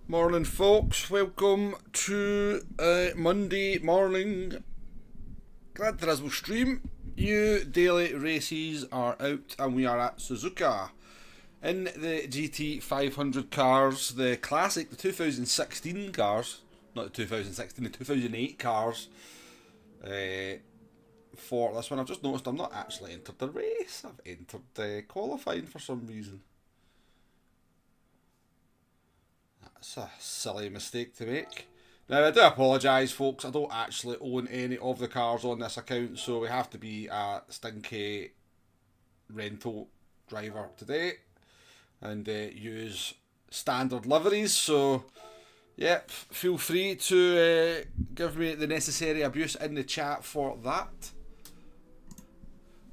Morning folks, welcome to Monday morning Gran Turismo stream. New daily races are out and we are at Suzuka in the GT 500 cars, the classic, the 2016 cars, not the 2016, the 2008 cars. For this one I've just noticed I'm not actually entered the race, I've entered qualifying for some reason. That's a silly mistake to make. Now I do apologise folks, I don't actually own any of the cars on this account, so we have to be a stinky rental driver today and use standard liveries. So yep, feel free to give me the necessary abuse in the chat for that.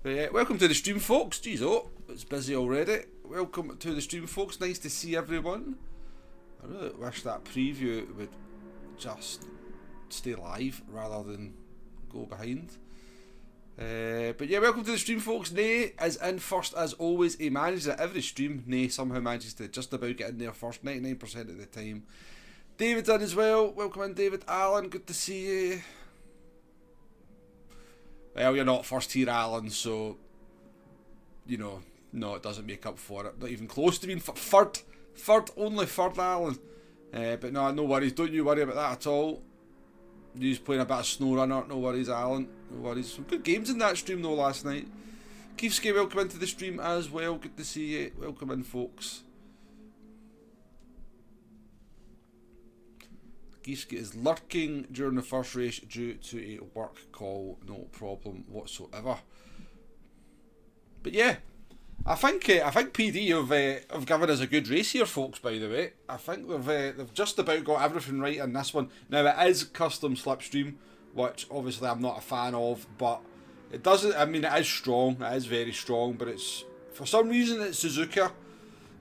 But, welcome to the stream folks. Jeez, oh, it's busy already. Welcome to the stream folks, nice to see everyone. I really wish that preview would just stay live rather than go behind. But yeah, welcome to the stream folks. Nay is in first as always. He manages at every stream. Nay somehow manages to just about get in there first 99% of the time. David's in as well. Welcome in David. Alan, good to see you. Well, you're not first here Alan, so you know, no, it doesn't make up for it. Not even close to being third. Only third, Alan. But no, no worries. Don't you worry about that at all. You're just playing a bit of SnowRunner. No worries, Alan. No worries. Some good games in that stream though last night. Keefsky, welcome into the stream as well. Good to see you. Welcome in, folks. Keefsky is lurking during the first race due to a work call. No problem whatsoever. But yeah, I think PD have given us a good race here, folks. By the way, I think they've just about got everything right in this one. Now it is custom slipstream, which obviously I'm not a fan of, but it doesn't. I mean, it is strong. It is very strong, but it's for some reason it's Suzuka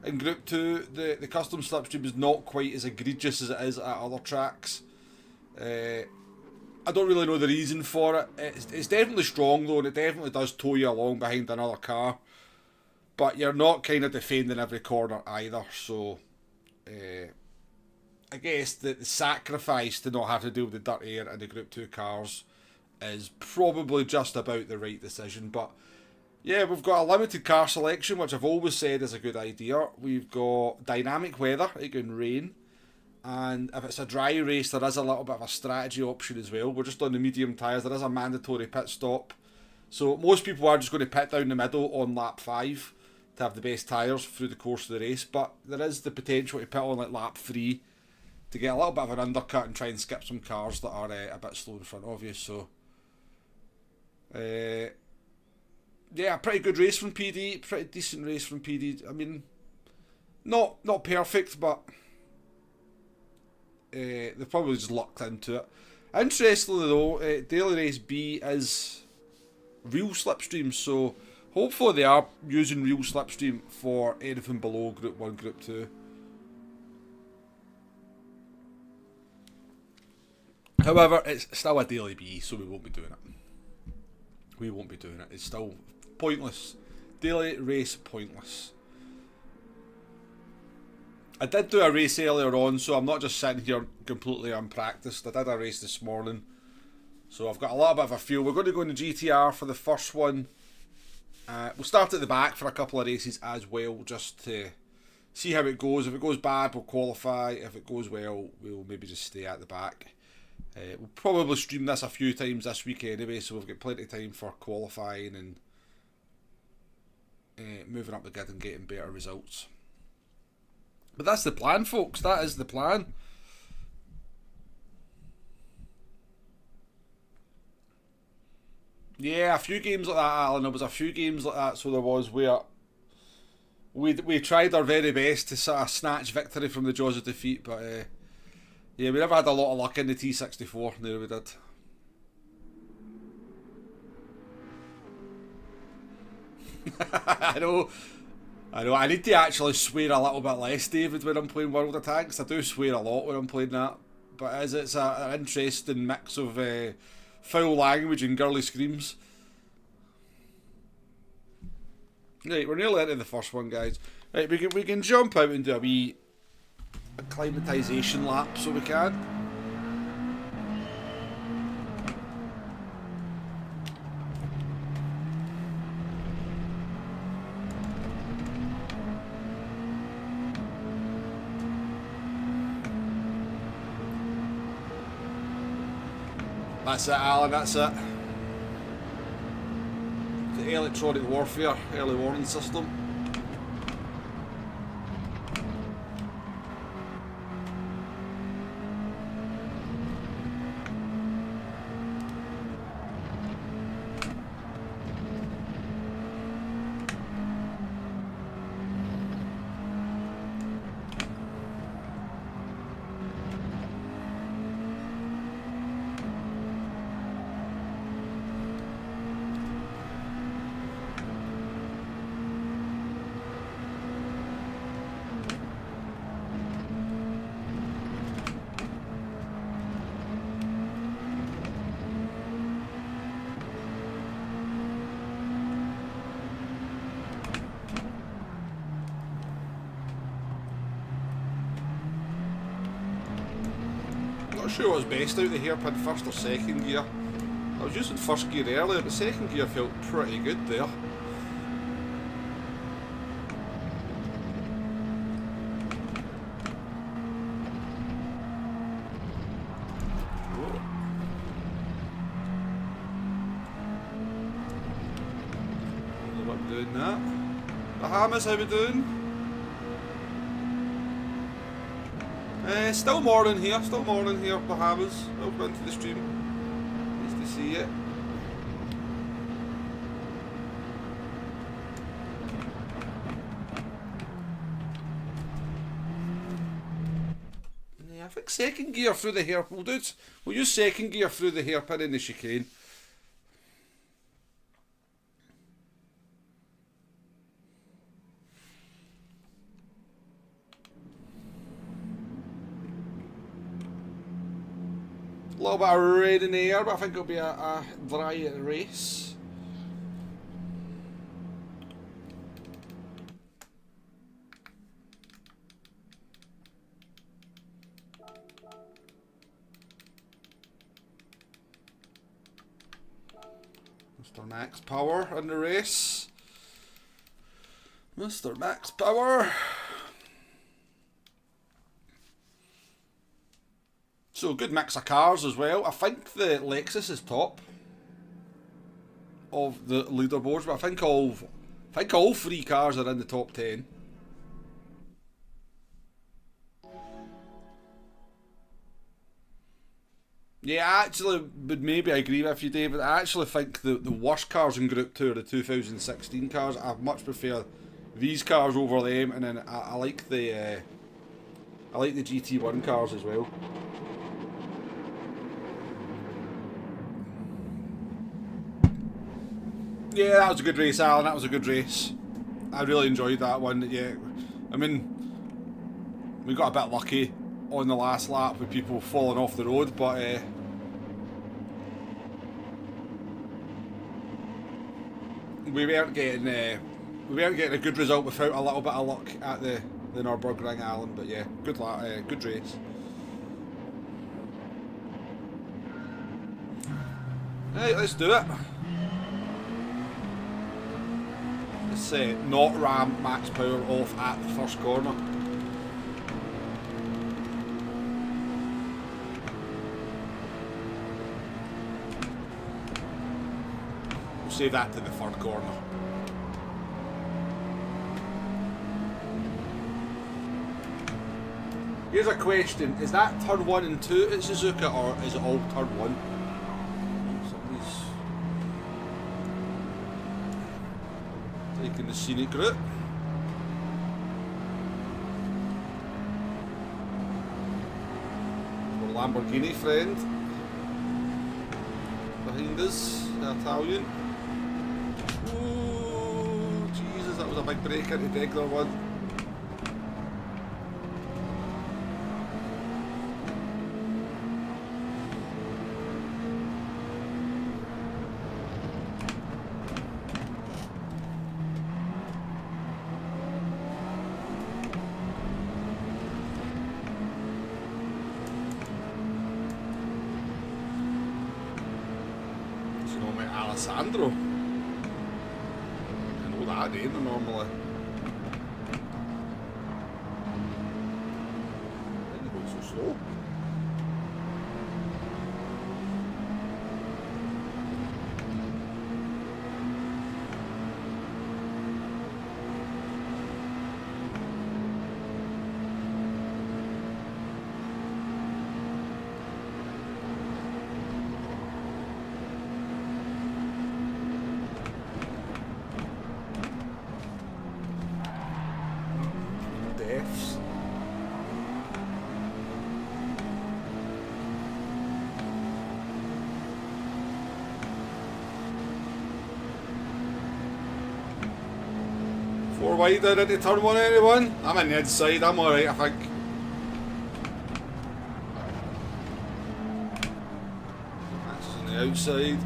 in Group 2. The custom slipstream is not quite as egregious as it is at other tracks. I don't really know the reason for it. It's definitely strong though, and it definitely does tow you along behind another car. But you're not kind of defending every corner either, so I guess the sacrifice to not have to deal with the dirt air in the Group 2 cars is probably just about the right decision. But yeah, we've got a limited car selection, which I've always said is a good idea. We've got dynamic weather, it can rain. And if it's a dry race, there is a little bit of a strategy option as well. We're just on the medium tyres, there is a mandatory pit stop. So most people are just going to pit down the middle on lap 5 to have the best tyres through the course of the race. But there is the potential to pit on like lap 3 to get a little bit of an undercut and try and skip some cars that are a bit slow in front of you. So, yeah, a pretty good race from PD, pretty decent race from PD. I mean, not perfect, but they've probably just lucked into it. Interestingly though, Daily Race B is real slipstream, so hopefully they are using real slipstream for anything below Group 1, Group 2. However, it's still a Daily B, so we won't be doing it. We won't be doing it. It's still pointless. Daily Race pointless. I did do a race earlier on, so I'm not just sitting here completely unpracticed. I did a race this morning, so I've got a little bit of a feel. We're going to go in the GTR for the first one. We'll start at the back for a couple of races as well, just to see how it goes. If it goes bad, we'll qualify. If it goes well, we'll maybe just stay at the back. We'll probably stream this a few times this week anyway, so we've got plenty of time for qualifying and moving up the grid and getting better results. But that's the plan, folks. That is the plan. Yeah, a few games like that, Alan. There was a few games like that, so there was where we tried our very best to sort of snatch victory from the jaws of defeat, but yeah, we never had a lot of luck in the T64. There we did. I know. I need to actually swear a little bit less, David, when I'm playing World of Tanks. I do swear a lot when I'm playing that, but it's an interesting mix of foul language and girly screams. Right, we're nearly into the first one, guys. Right, we can jump out and do a wee acclimatization lap, so we can. That's it, Alan, that's it. The electronic warfare early warning system. Not sure what was best out of the hairpin, first or second gear. I was using first gear earlier, but second gear felt pretty good there. What I'm doing that. Bahamas, how we doing? Still morning here, Bahamas. Welcome into the stream. Nice to see you. I think second gear through the hairpin. We'll use second gear through the hairpin in the chicane. A little bit of rain in the air, but I think it'll be a dry race. Mr. Max Power in the race. Mr. Max Power. So good mix of cars as well. I think the Lexus is top of the leaderboards, but I think all 3 cars are in the top 10. Yeah, I actually would maybe agree with you, David. I actually think the worst cars in Group 2 are the 2016 cars. I much prefer these cars over them, and then I like the GT1 cars as well. Yeah, that was a good race, Alan. That was a good race. I really enjoyed that one. Yeah, I mean, we got a bit lucky on the last lap with people falling off the road, but we weren't getting a good result without a little bit of luck at the Nürburgring, Alan. But yeah, good race. Right, let's do it. Not ram Max Power off at the first corner. We'll save that to the third corner. Here's a question: is that turn 1 and 2 at Suzuka, or is it all turn 1? Taking the scenic route. Our Lamborghini friend behind us, the Italian. Oh, Jesus, that was a big break into Degler one. Alessandro. I know that name normally. Why are you going so slow? Four wide down into turn 1, anyone? I'm on the inside, I'm alright, I think. Max is on the outside.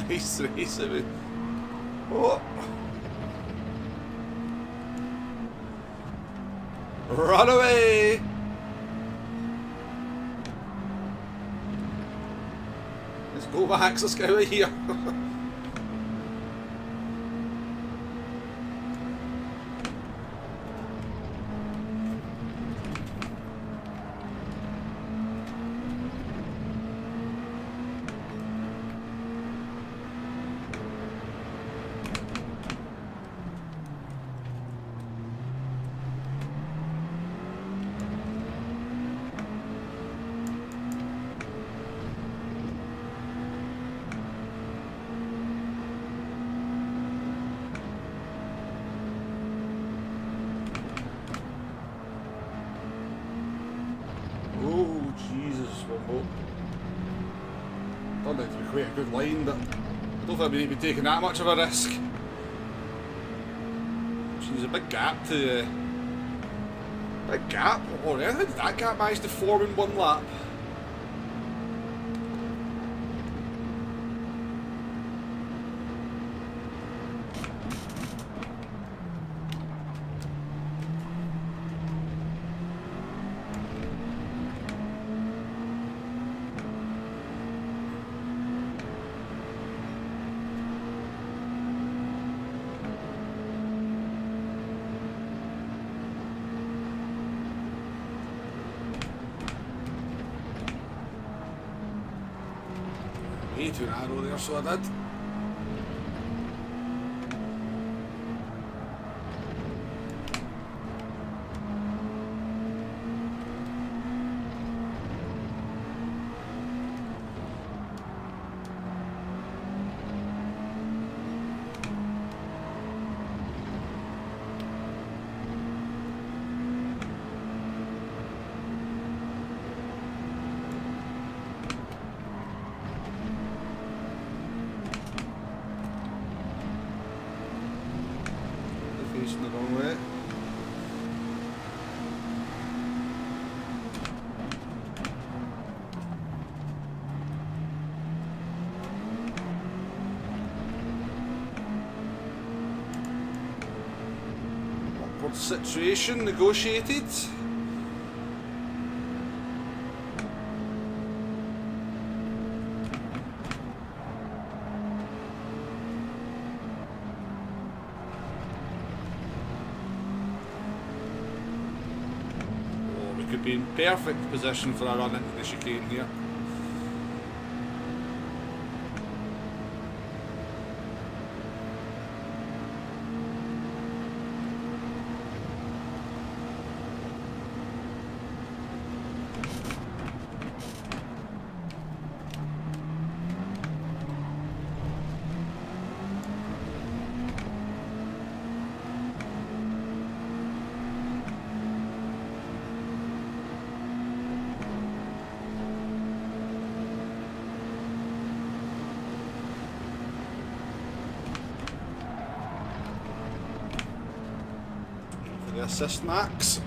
Nice race, oh. Run away! Let's go, Max, let's get out of here. Oh. Turned out to be quite a good line, but I don't think we need to be taking that much of a risk. There's a big gap to... big gap? Oh, yeah, how did that gap manage to form in one lap? Way too narrow there, so I did. Facing the wrong way. Upward situation negotiated. Could be in perfect position for a run into the chicane here. The assist max.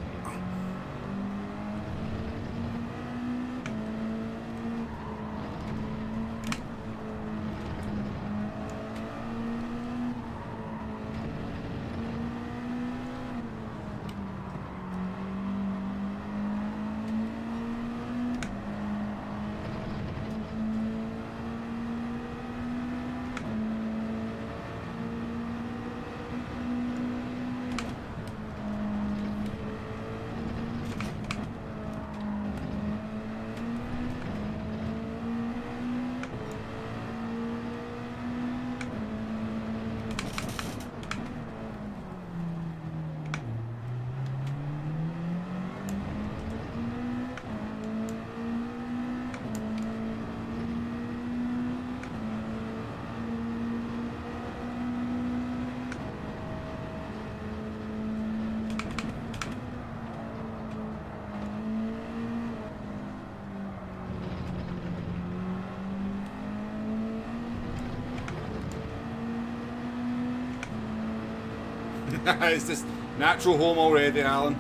It's just natural home already, Alan.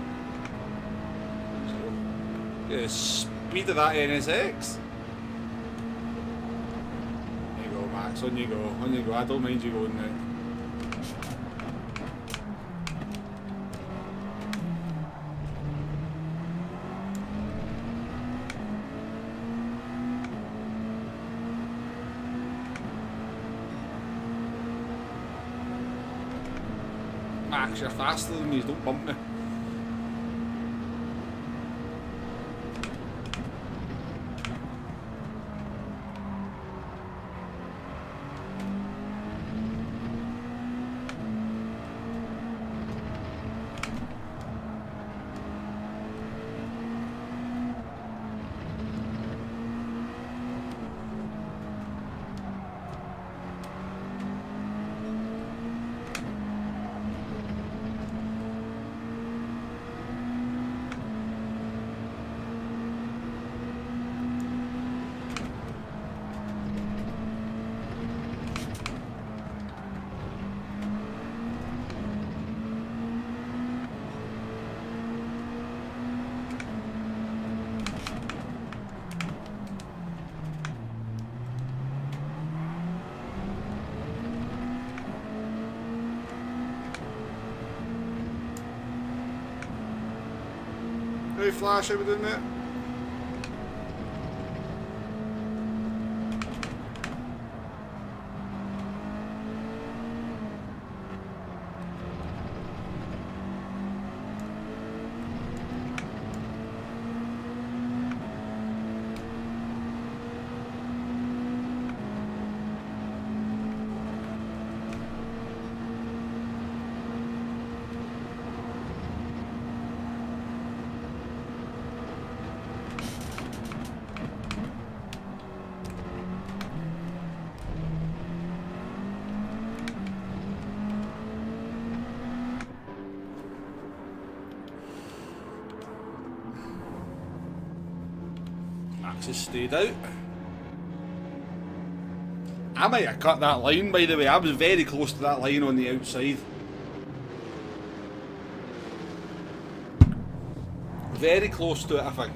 Get the speed of that NSX. There you go, Max. On you go. On you go. I don't mind you going now. Max, you're faster than these, don't bump me. Right, Flash, how we doing, mate? Max has stayed out. I might have cut that line, by the way. I was very close to that line on the outside. Very close to it, I think.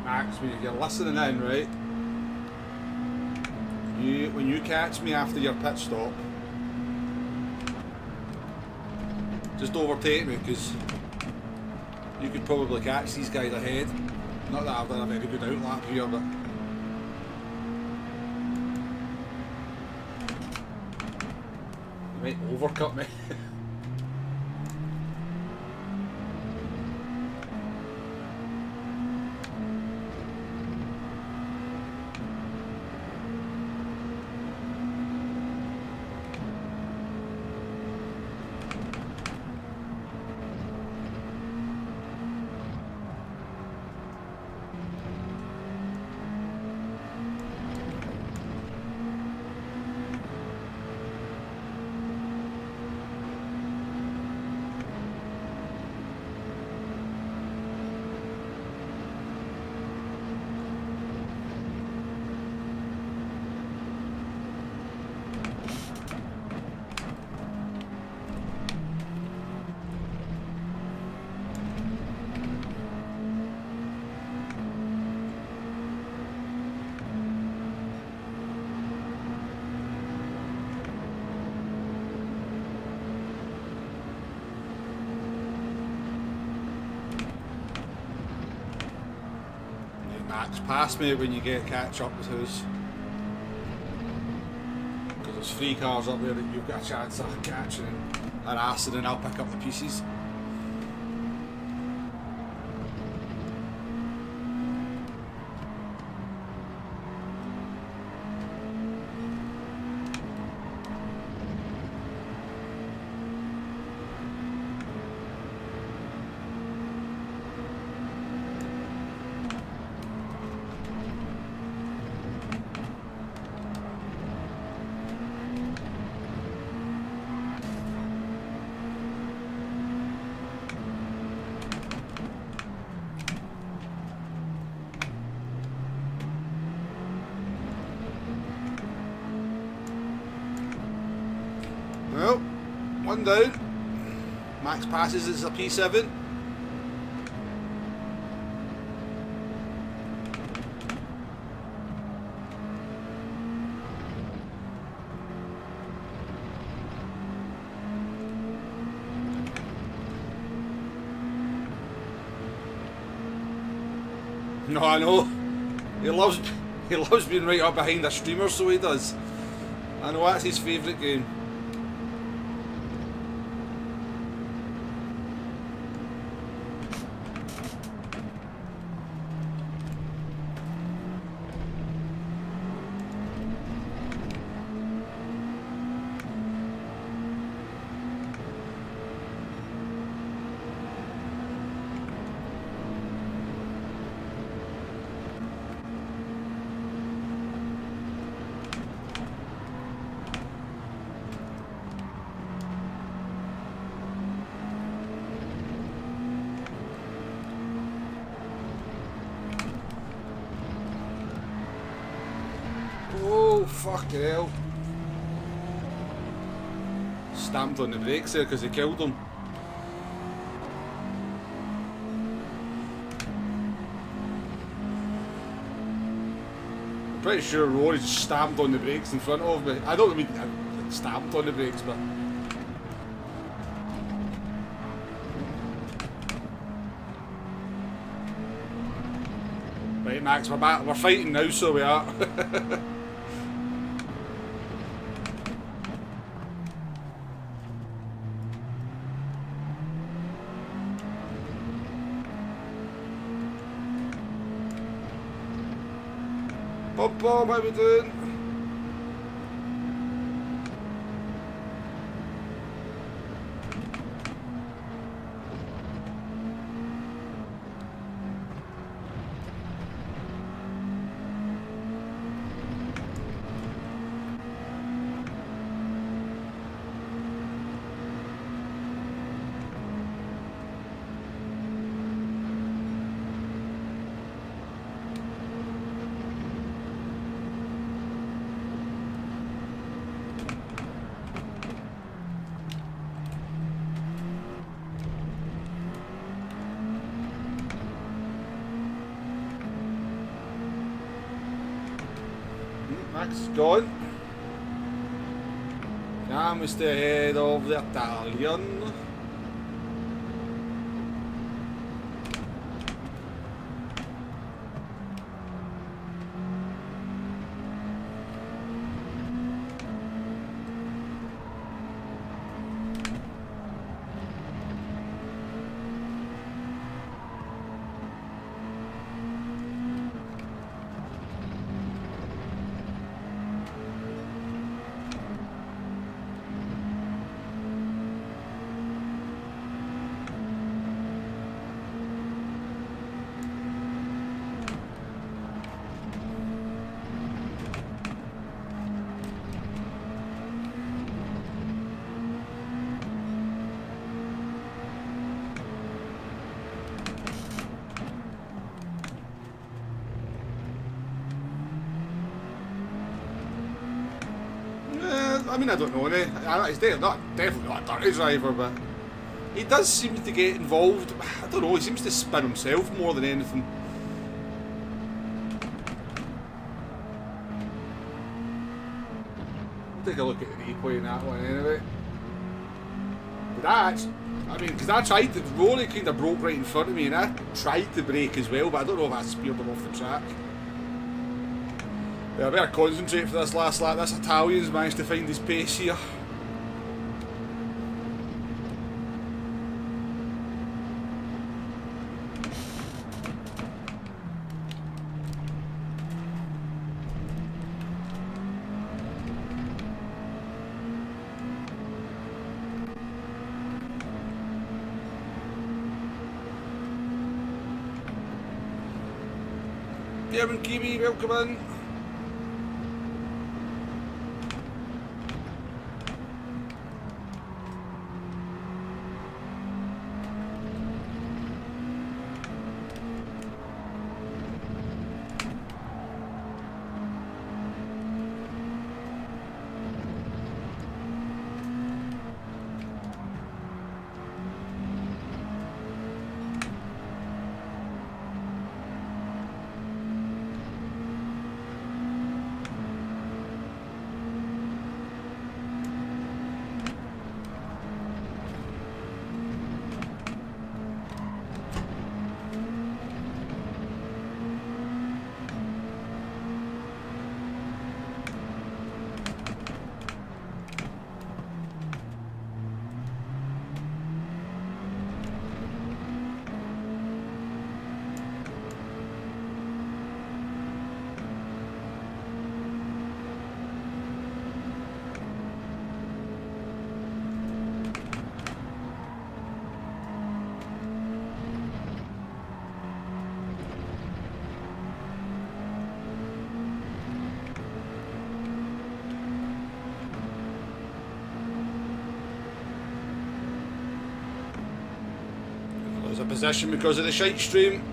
Max, when you're listening in, right? When you catch me after your pit stop, just overtake me, because you could probably catch these guys ahead. Not that I've done a very good outlap here, but you might overcut me. Max, pass me when you get catch up with who's. Because there's 3 cars up there that you've got a chance of catching and harassing, and I'll pick up the pieces. Well, one down. Max passes, it's a P7. No, I know. He loves being right up behind a streamer, so he does. I know that's his favourite game. fucking hell. Stamped on the brakes there because he killed him. I'm pretty sure Rory just stamped on the brakes in front of me. I don't mean like stamped on the brakes, but... Right, Max, we're back. We're fighting now, so we are. Bob, how we doing? Max is gone. Comes the head of the Italian. I mean, I don't know, he's definitely not a dirty driver, but he does seem to get involved. I don't know, he seems to spin himself more than anything. Take a look at the replay in that one anyway. But that's, I mean, because I tried to, Rory kind of broke right in front of me and I tried to brake as well, but I don't know if I speared him off the track. Yeah, I better concentrate for this last lap. This Italian's managed to find his pace here. German Kiwi, welcome in. A position because of the shite stream.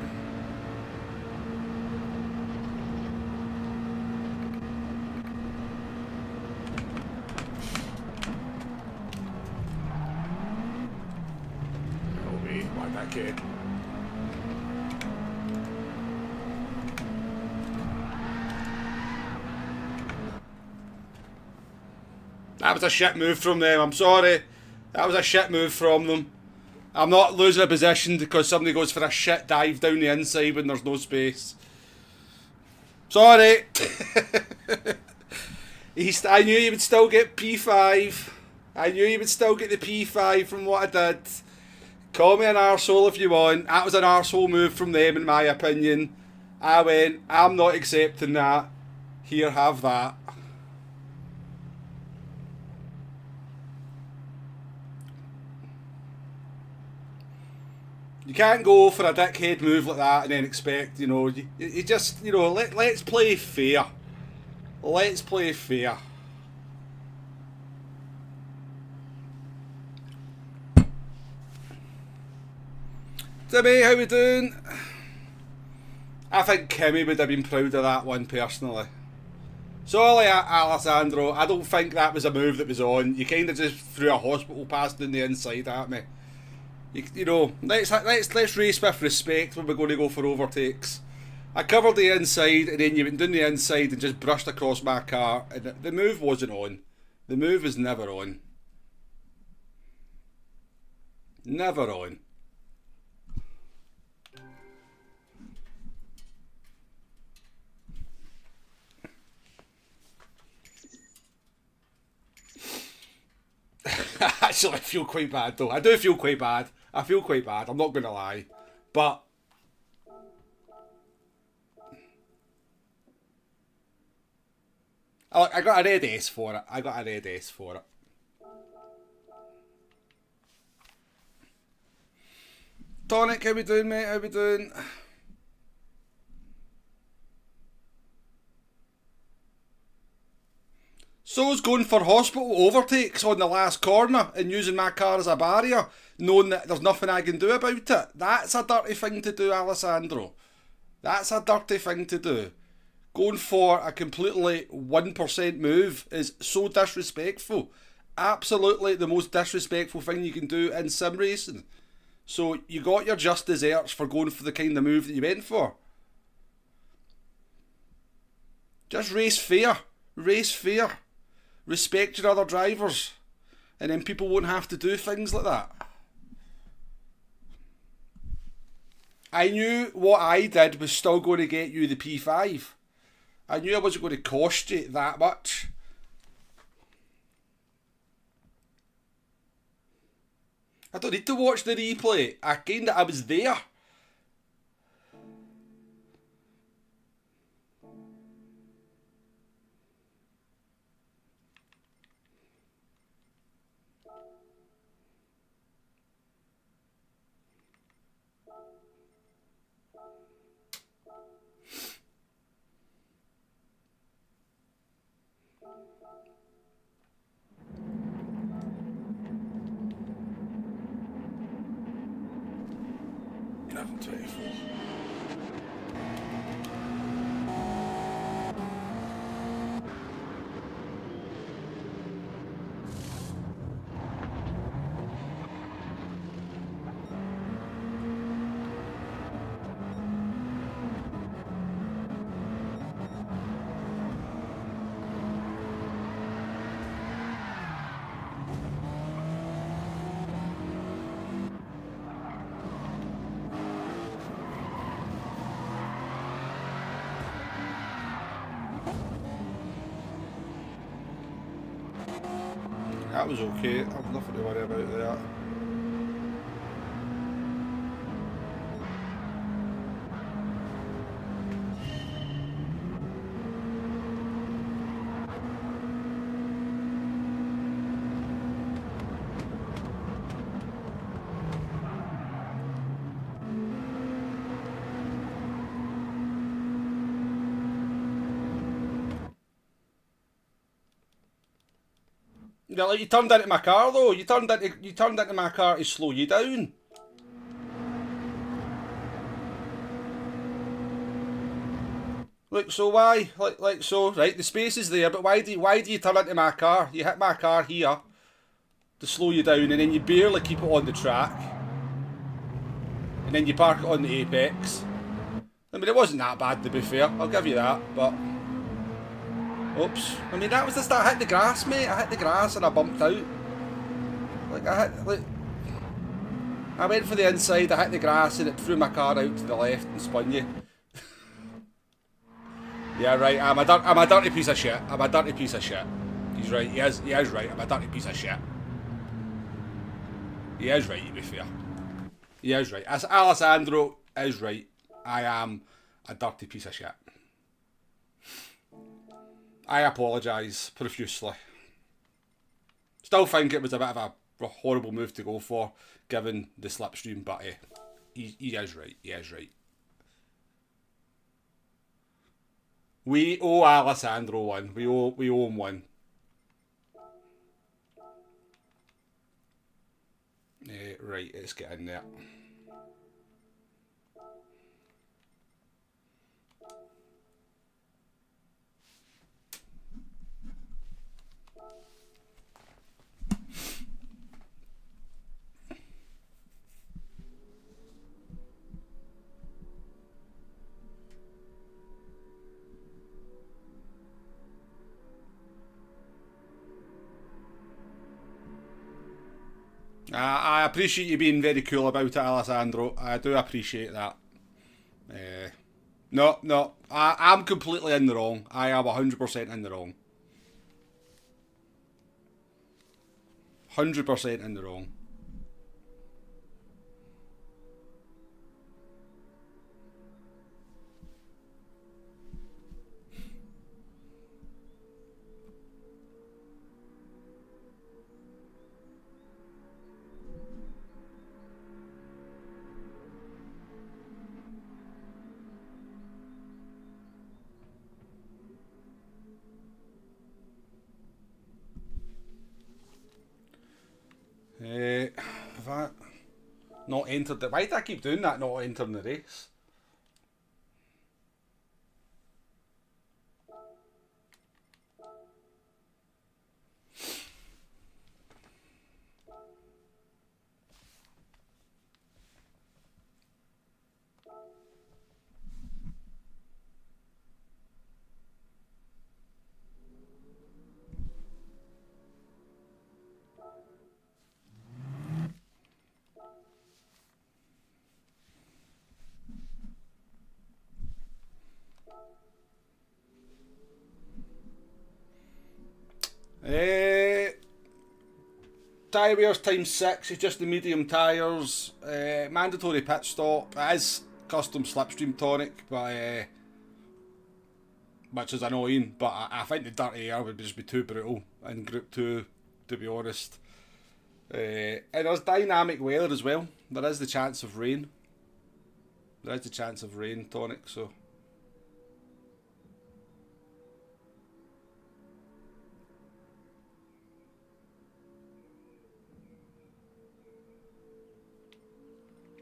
Okay. That was a shit move from them, I'm sorry. That was a shit move from them. I'm not losing a position because somebody goes for a shit dive down the inside when there's no space. Sorry. I knew you would still get P5. I knew you would still get the P5 from what I did. Call me an arsehole if you want. That was an arsehole move from them in my opinion. I went, I'm not accepting that. Here, have that. You can't go for a dickhead move like that and then expect, you know, you just, you know, let's play fair. Let's play fair. Timmy, how we doing? I think Kimmy would have been proud of that one personally. Sorry, Alessandro, I don't think that was a move that was on. You kind of just threw a hospital pass down the inside at me. You know, let's race with respect when we're going to go for overtakes. I covered the inside and then you went down the inside and just brushed across my car and the move wasn't on. The move was never on. Never on. Actually, I feel quite bad though. I do feel quite bad. I feel quite bad, I'm not going to lie. But I got a red S for it. I got a red S for it. Tonic, how we doing, mate? How we doing? So's going for hospital overtakes on the last corner and using my car as a barrier, knowing that there's nothing I can do about it. That's a dirty thing to do, Alessandro. That's a dirty thing to do. Going for a completely 1% move is so disrespectful. Absolutely the most disrespectful thing you can do in sim racing. So you got your just desserts for going for the kind of move that you went for. Just race fair. Race fair. Respect your other drivers. And then people won't have to do things like that. I knew what I did was still going to get you the P5. I knew I wasn't going to cost you that much. I don't need to watch the replay. I was there. That was okay. I've nothing to worry about there. Yeah, like you turned into my car though. You turned into my car to slow you down. Like so why? Like so, right, the space is there, but why do you turn into my car? You hit my car here to slow you down and then you barely keep it on the track. and then you park it on the apex. I mean, it wasn't that bad to be fair, I'll give you that, but... Oops. I mean, that was the start. I hit the grass, mate. I hit the grass and I bumped out. Like, I went for the inside, I hit the grass and it threw my car out to the left and spun you. Yeah, right, I'm a dirty piece of shit. I'm a dirty piece of shit. He's right, he is right, I'm a dirty piece of shit. He is right, to be fair. He is right. As Alessandro is right. I am a dirty piece of shit. I apologise profusely. Still think it was a bit of a horrible move to go for, given the slipstream, but he is right. He is right. We owe Alessandro one. We owe him one. Right, let's get in there. I appreciate you being very cool about it, Alessandro. I do appreciate that. No, I'm completely in the wrong. I am 100% in the wrong. 100% in the wrong. Have I not entered it? Why do I keep doing that, not entering the race? Tyre wears ×6 is just the medium tyres. Mandatory pit stop. It is custom slipstream tonic, but which is annoying. But I think the dirty air would just be too brutal in Group 2, to be honest. And there's dynamic weather as well. There is the chance of rain. There is the chance of rain tonic, so.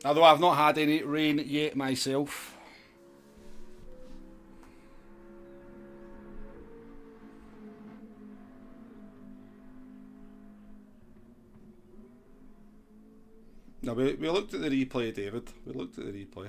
Although I've not had any rain yet myself. No, we looked at the replay, David. We looked at the replay.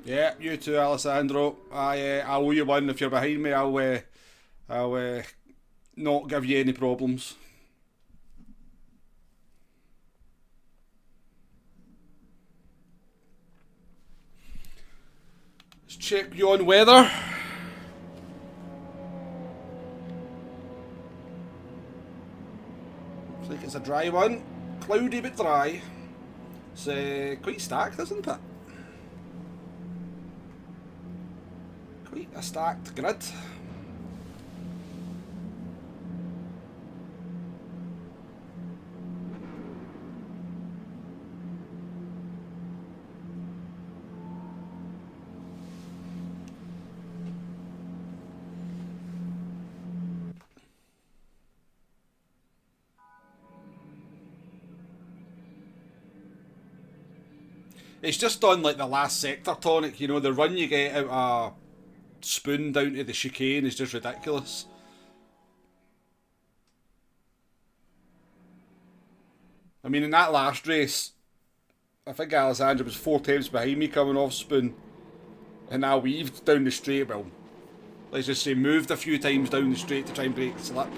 Yeah, you too, Alessandro. I owe you one. If you're behind me, I'll not give you any problems. Let's check you on weather. Looks like it's a dry one. Cloudy but dry. It's quite stacked, isn't it? Quite a stacked grid. It's just on like the last sector, Tonic. You know, the run you get out of Spoon down to the chicane is just ridiculous. I mean, in that last race, I think Alessandro was 4 times behind me coming off Spoon, and I weaved down the straight. Well, let's just say moved a few times down the straight to try and break the slip,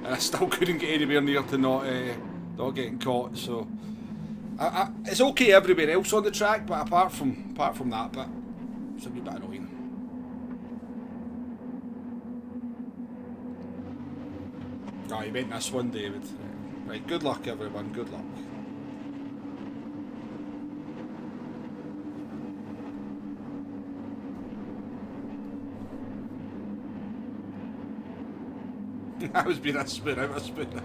and I still couldn't get anywhere near to not getting caught. So it's okay everywhere else on the track, but apart from that bit, it's a wee bit annoying. Oh, you meant this one, David. Right, good luck everyone, good luck. I was being a spoon out of spoon.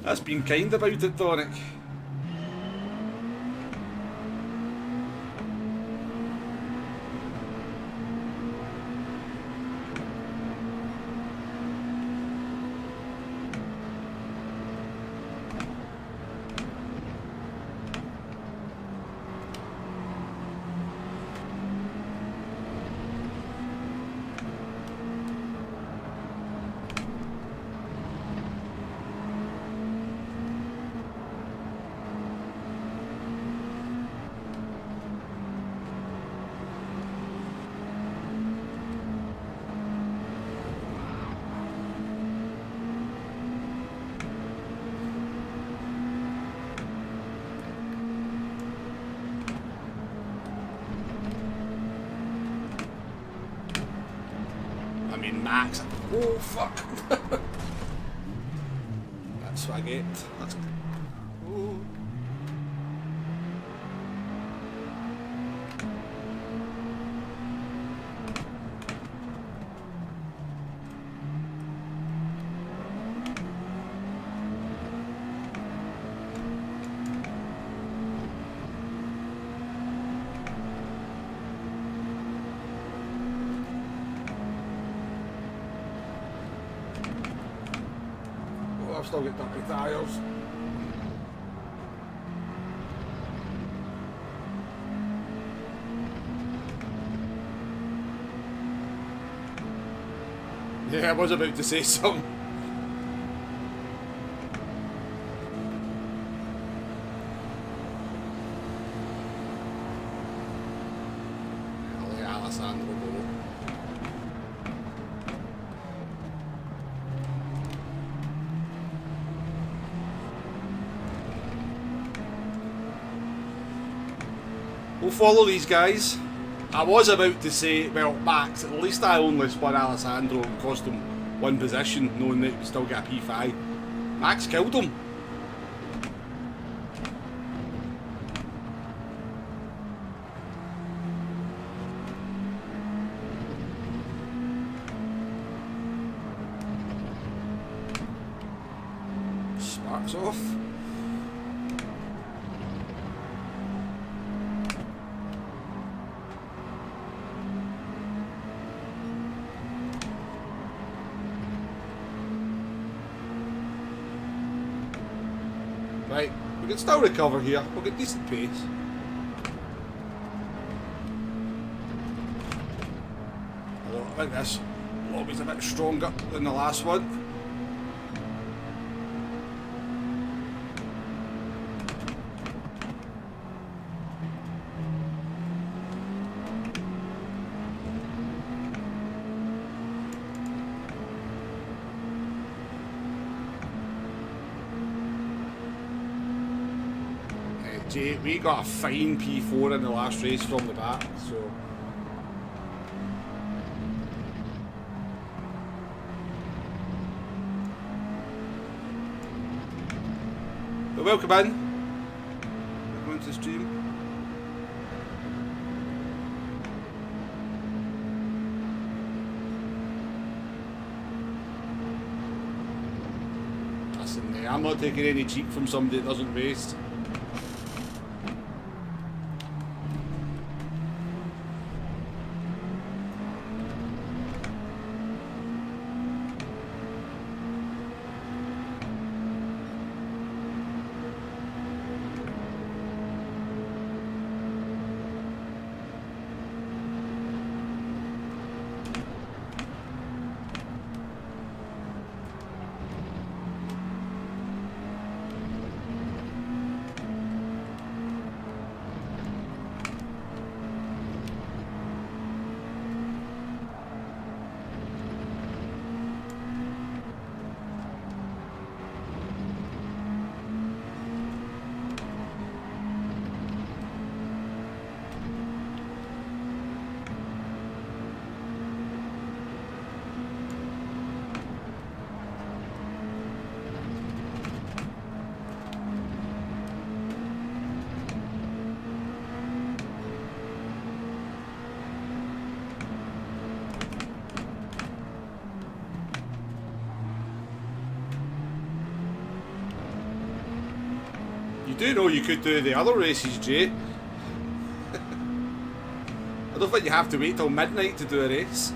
That's been kind about it, Tonic. Max. Oh fuck! That's what I get. That's... Oh. I've still got dirty tyres. Yeah, I was about to say something. I'll let Alessandro go. We'll follow these guys. I was about to say, well, Max, at least I only spun Alessandro and cost him 1 position, knowing that he still got a P5. Max killed him. Sparks off. Right, we can still recover here. We'll get decent pace. Although I think this lobby's a bit stronger than the last one. We got a fine P4 in the last race from the back, so... But welcome in. Welcome to the stream. Listen, I'm not taking any cheap from somebody that doesn't race. You do know you could do the other races, Jay. I don't think you have to wait till midnight to do a race.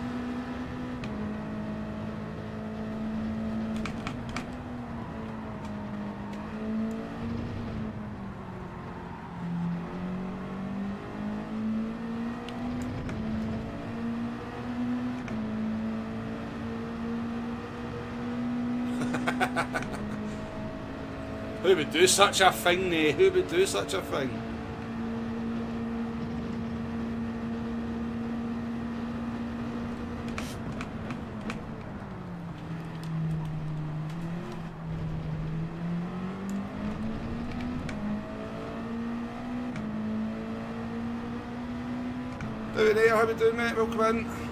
Who would do such a thing, eh? Who would do such a thing? How there, how we doing, mate? Welcome in.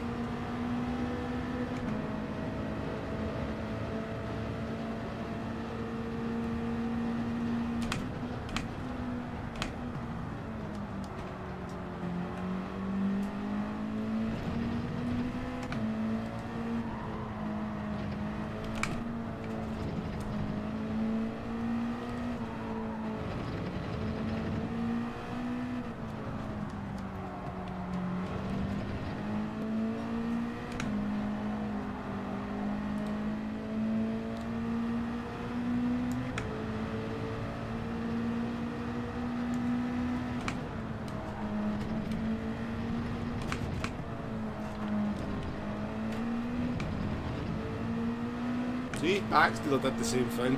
See, Baxter did the same thing.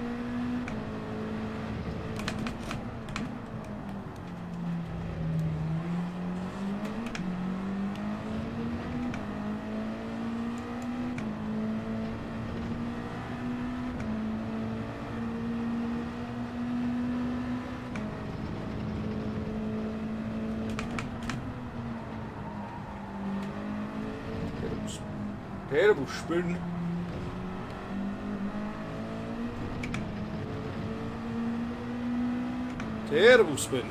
Terrible spoon. Terrible spin.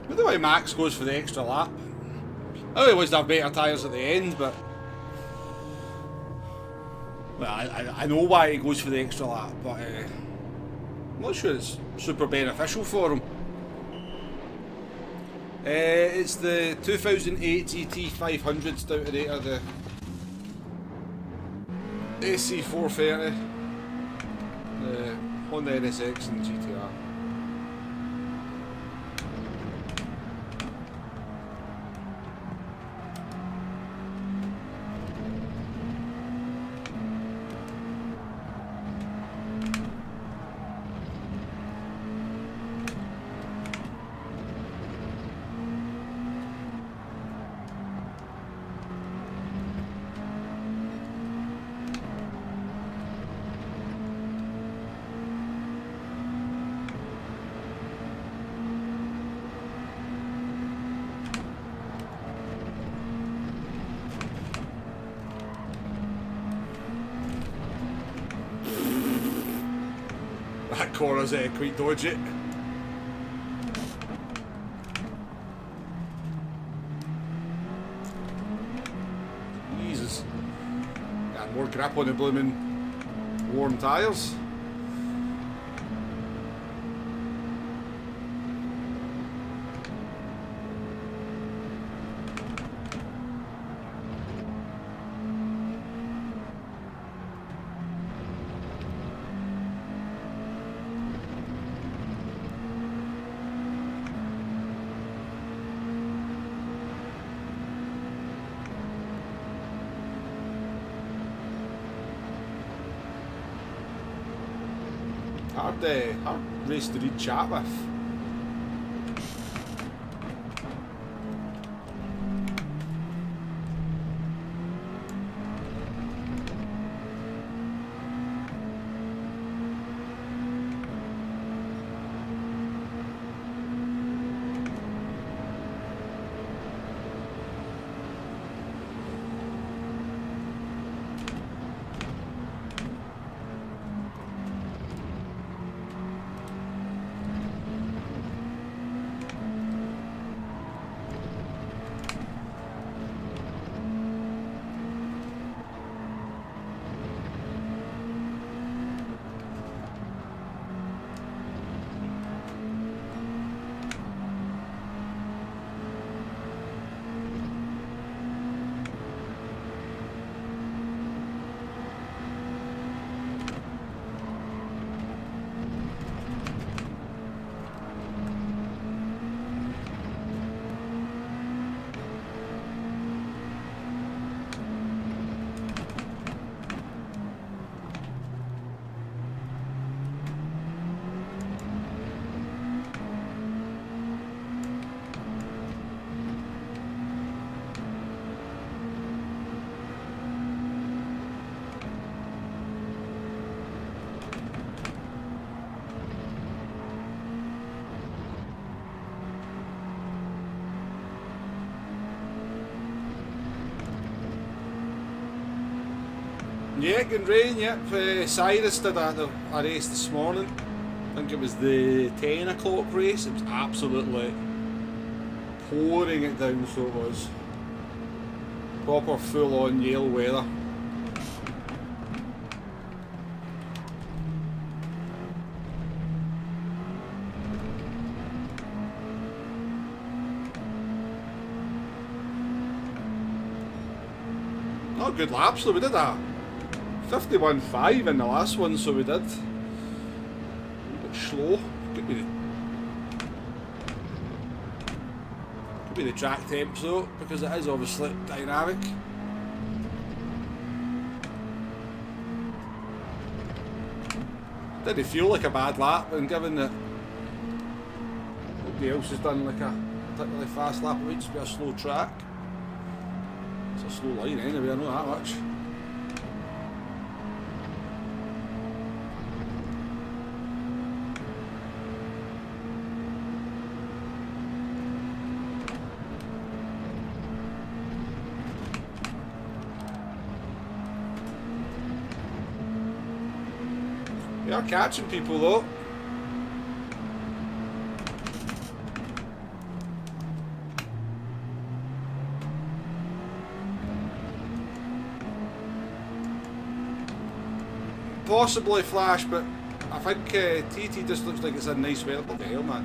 I don't know why Max goes for the extra lap. I know he wants to have better tyres at the end, but... Well, I know why he goes for the extra lap, but I'm not sure it's super beneficial for him. It's the 2008 GT500 Stouterator, the SC430, the Honda NSX and GTR. That corner's quite dodgy. Jesus. Got more grip on the blooming warm tyres. Hard race to read chat with. Yeah, getting rain, yep. Cyrus did a race this morning. I think it was the 10 o'clock race. It was absolutely pouring it down, so it was. Proper full on Yale weather. Not good laps though, we did that. 51.5 in the last one, so we did. A bit slow. Could be the track temps though, because it is obviously dynamic. Didn't feel like a bad lap, and given that nobody else has done like a particularly fast lap, it might just be a slow track. It's a slow line anyway, I know that much. We are catching people though. Possibly Flash, but I think TT just looks like it's a nice weather. What the hell, man?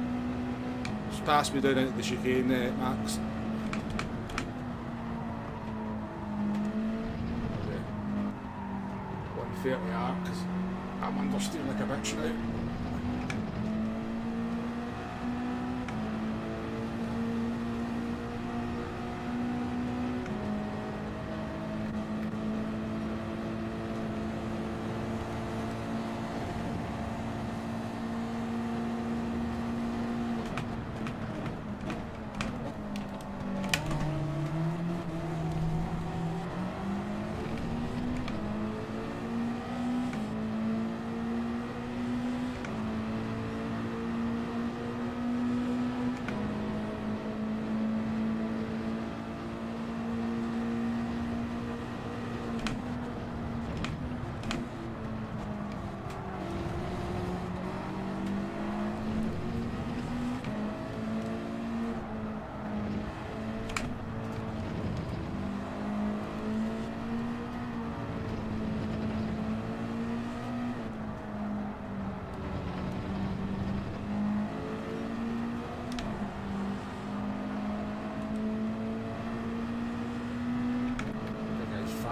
Just pass me down into the chicane, Max. Okay. 130 arc, because I'm understeering like a bitch now.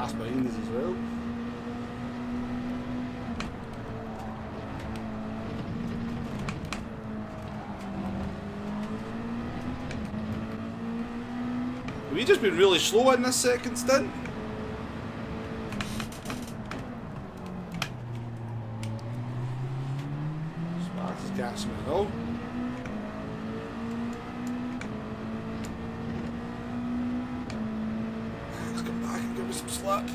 fast behind us as well. Have we just been really slow in this second stint? Sparks is catching it all. Let's come back and give us some slip.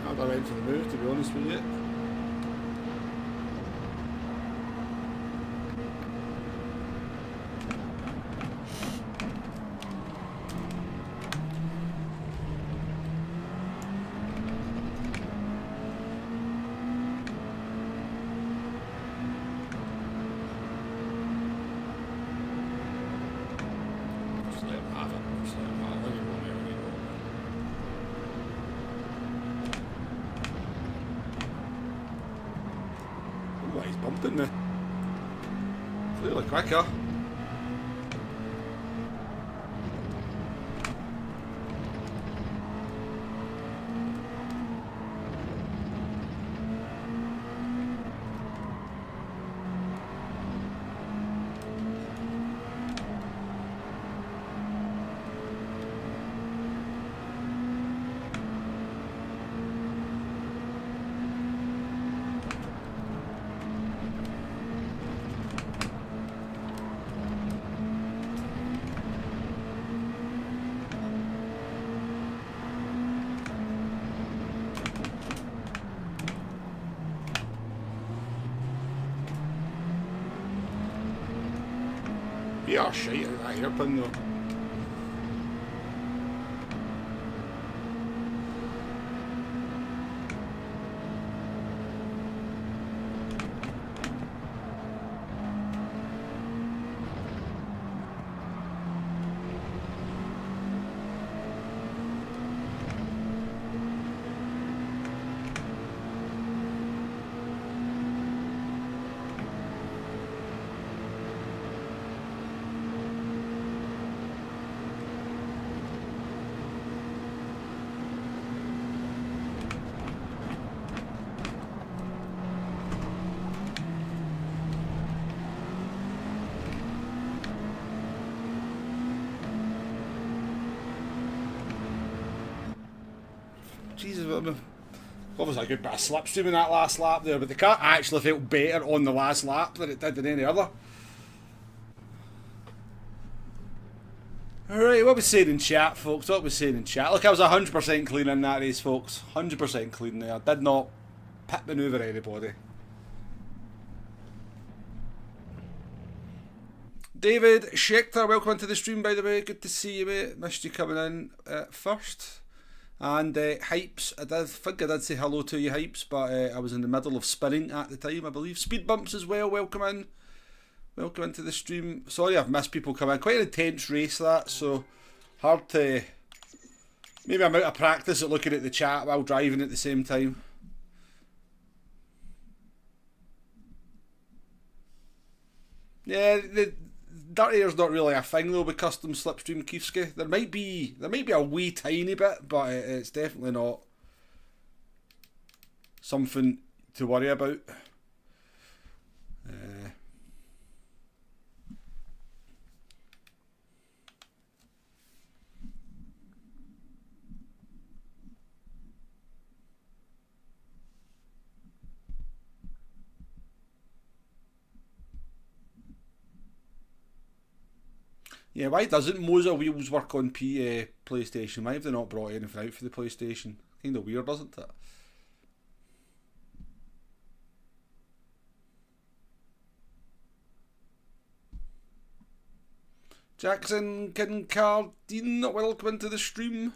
I went for the move, to be honest with you. Just let him have it. Just let him have it. Oh, he's bumping me. Clearly quicker. We are shite at that hairpin though. Jesus, obviously a good bit of slipstream in that last lap there, but the car actually felt better on the last lap than it did in any other. Alright, what we saying in chat, folks? What we saying in chat? Look, I was 100% clean in that race, folks. 100% clean there. Did not pit manoeuvre anybody. David Schechter, welcome into the stream, by the way. Good to see you, mate. Missed you coming in first. And Hypes, I think I did say hello to you, Hypes, but I was in the middle of spinning at the time, I believe. Speed Bumps as well, welcome in. Welcome into the stream. Sorry I've missed people coming in. Quite an intense race that, so hard to... Maybe I'm out of practice at looking at the chat while driving at the same time. Yeah, the dirty air's not really a thing though with custom slipstream Kiefski. There might be a wee tiny bit, but it's definitely not something to worry about. Yeah, why doesn't Moza Wheels work on PlayStation? Why have they not brought anything out for the PlayStation? Kind of weird, isn't it? Jackson Kincardine, welcome into the stream.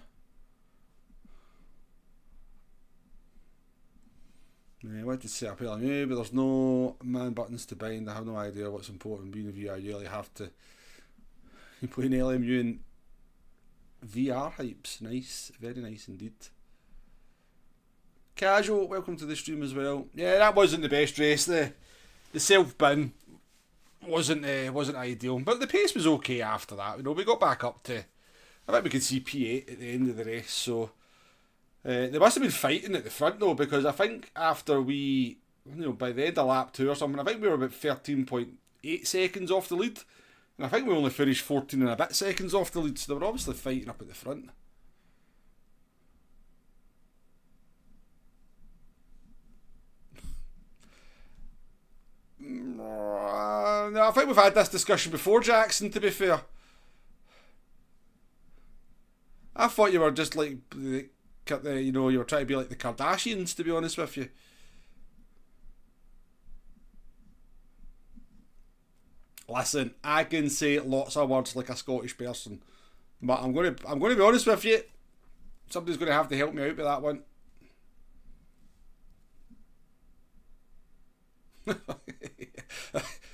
wanted to set up LMU, but there's no man buttons to bind. I have no idea what's important. Being a VR, you really have to. You're playing LMU in VR hypes. Nice, very nice indeed. Casual, welcome to the stream as well. Yeah, that wasn't the best race. The self bin wasn't ideal, but the pace was okay after that. You know, we got back up to. I think we could see P8 at the end of the race. So they must have been fighting at the front though, because I think after we, you know, by the end of lap 2 or something, I think we were about 13.8 seconds off the lead, and I think we only finished 14 and a bit seconds off the lead. So they were obviously fighting up at the front. No, I think we've had this discussion before, Jackson, to be fair. I thought you were just like, you know, you were trying to be like the Kardashians, to be honest with you. Listen, I can say lots of words like a Scottish person, but I'm gonna be honest with you. Somebody's gonna have to help me out with that one.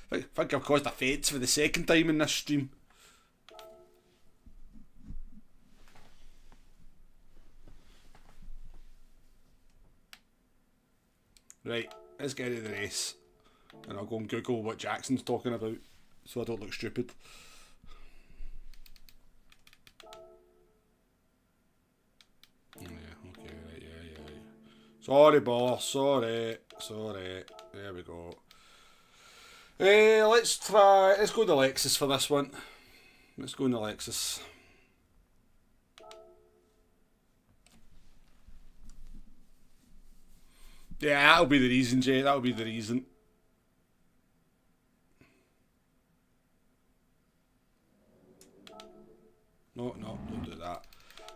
I think I've caused offence for the second time in this stream. Right, let's get into the race. And I'll go and Google what Jackson's talking about so I don't look stupid. Yeah, okay, right, yeah. Sorry, boss, sorry. There we go. Let's go to Lexus for this one. Let's go into Lexus. Yeah, that'll be the reason, Jay. That'll be the reason. No, don't do that.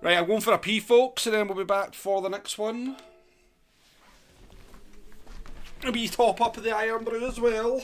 Right, I'm going for a P, folks, and then we'll be back for the next one. A wee top up of the Iron Brew as well.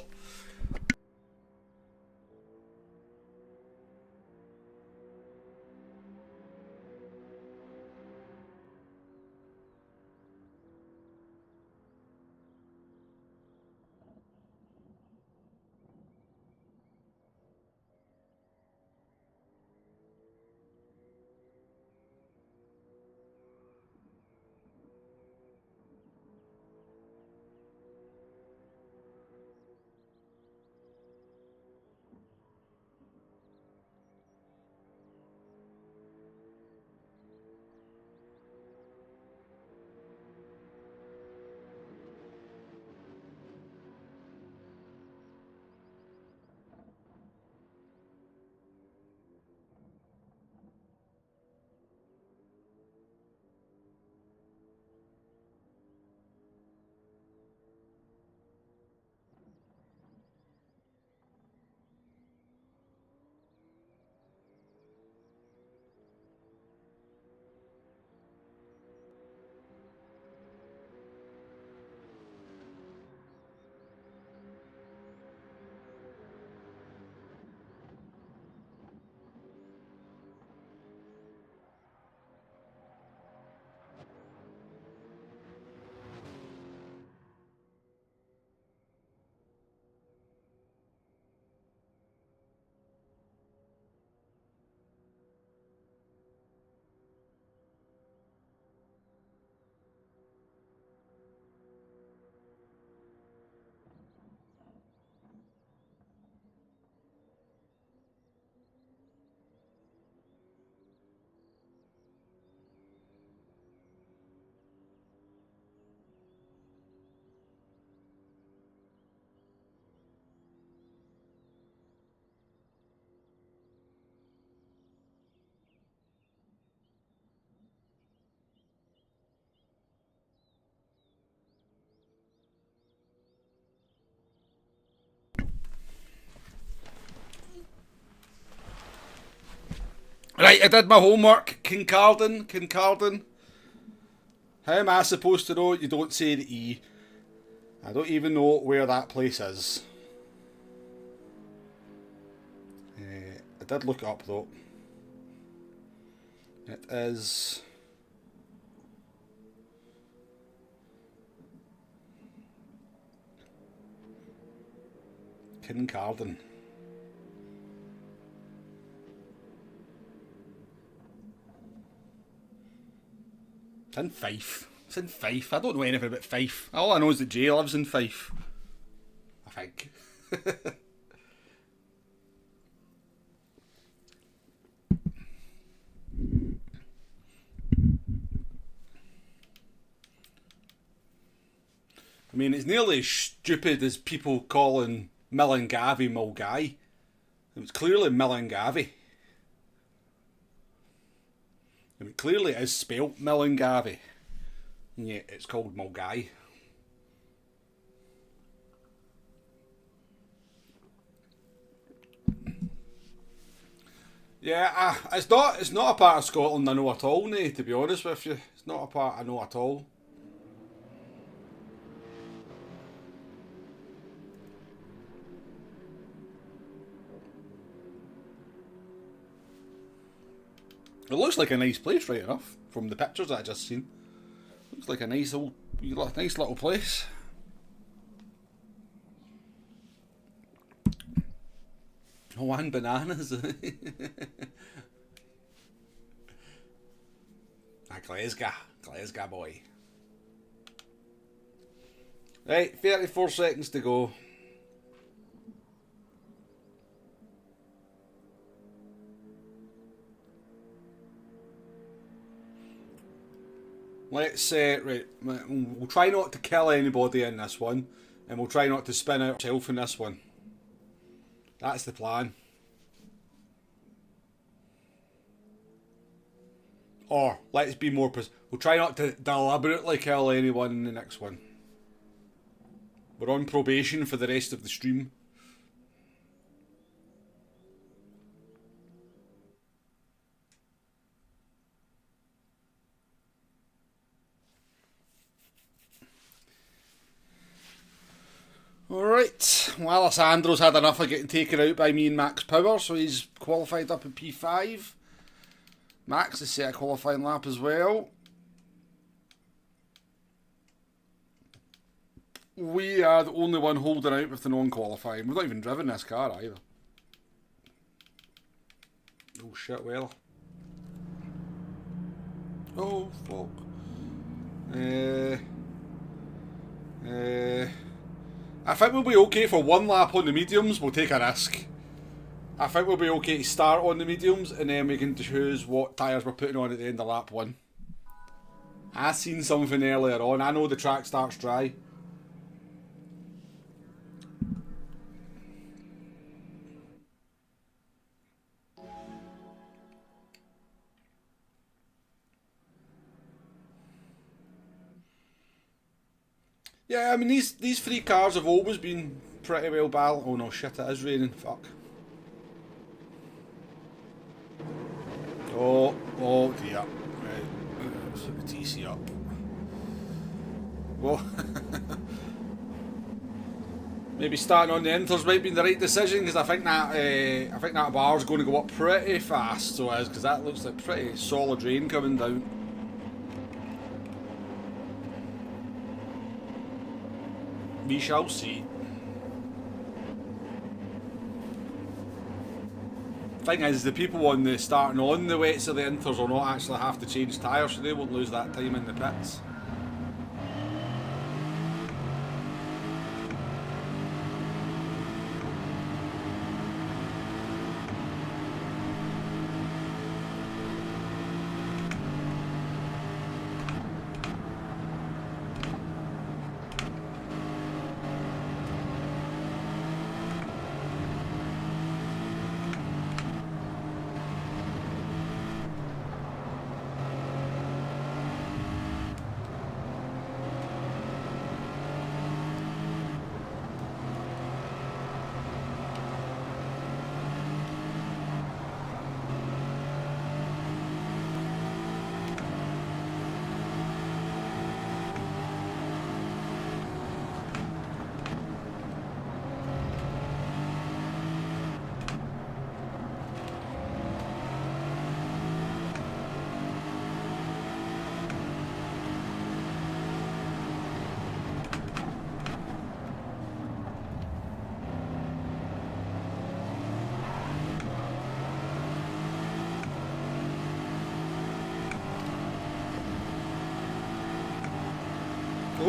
Right, I did my homework. Kincardine. How am I supposed to know? You don't say the E. I don't even know where that place is. I did look it up though. It is... Kincardine. It's in Fife. It's in Fife. I don't know anything about Fife. All I know is that Jay lives in Fife. I think. I mean, it's nearly as stupid as people calling Millengavi Mulgai. It was clearly Millengavi. I mean, clearly it is spelt Millengavi. And yet it's called Mulgai. Yeah, it's not a part of Scotland I know at all, Nay, to be honest with you. It's not a part I know at all. It looks like a nice place, right enough, from the pictures that I just seen. Looks like a nice little place. Oh, and bananas. Glasgow boy. Right, 34 seconds to go. Let's right. We'll try not to kill anybody in this one, and we'll try not to spin out ourselves in this one. That's the plan. Or let's be more. We'll try not to deliberately kill anyone in the next one. We're on probation for the rest of the stream. Alright, well, Alessandro's had enough of getting taken out by me and Max Power, so he's qualified up in P5. Max has set a qualifying lap as well. We are the only one holding out with the non-qualifying. We've not even driven this car either. Oh shit, well. Oh fuck. I think we'll be okay for one lap on the mediums. We'll take a risk. I think we'll be okay to start on the mediums, and then we can choose what tyres we're putting on at the end of lap 1. I seen something earlier on. I know the track starts dry. Yeah, I mean, these three cars have always been pretty well balanced. Oh no, shit, it is raining. Fuck. Oh dear. Right, let's put the TC up. Well, maybe starting on the inters might be the right decision, because I think that bar's going to go up pretty fast. So it is, because that looks like pretty solid rain coming down. We shall see. Thing is, the people on the starting on the wets of the inters will not actually have to change tyres, so they won't lose that time in the pits.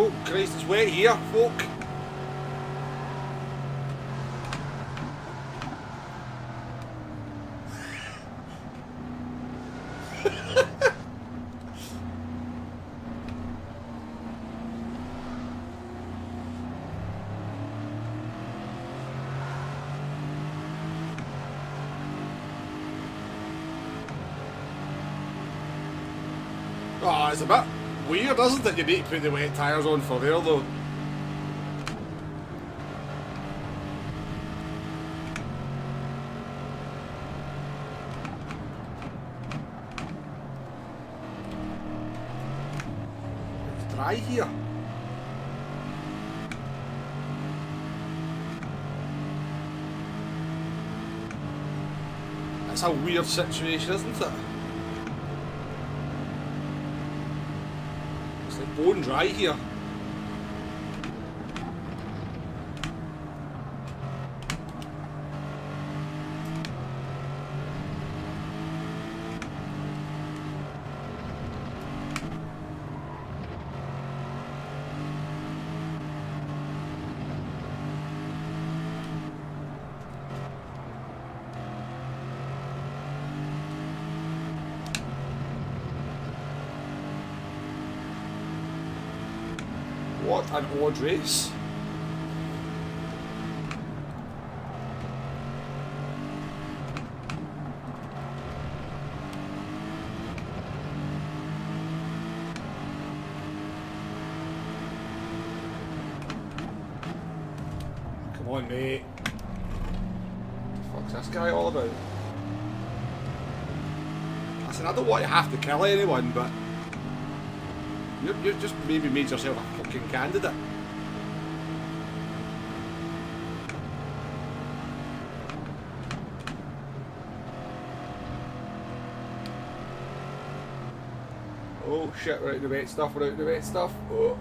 Oh Christ, it's wet here, folk. Oh, it's a bit weird, isn't it? You need to put the wet tyres on for there, though. It's dry here. That's a weird situation, isn't it? It's like bone dry here. What an odd race. Come on, mate. What the fuck's this guy all about? Listen, I don't want to have to kill anyone, but you've just maybe made yourself a fucking candidate. Oh shit, we're out in the wet stuff, we're out in the wet stuff. Oh.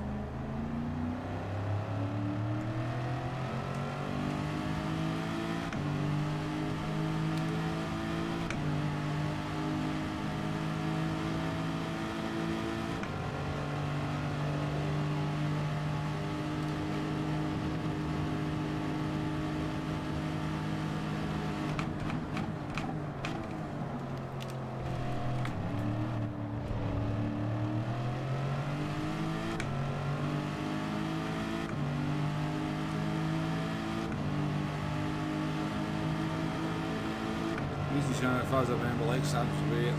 If I remember, like Sam's way,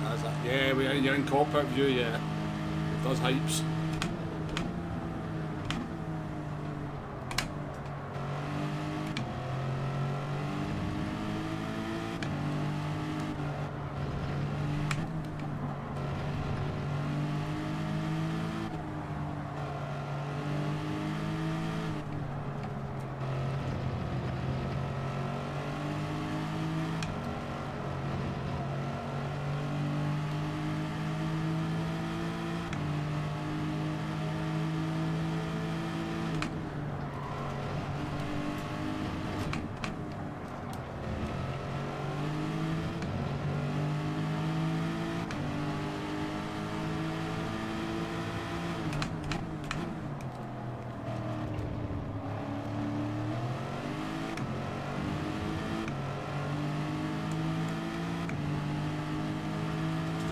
yeah, you're in cockpit view, yeah. It does hypes.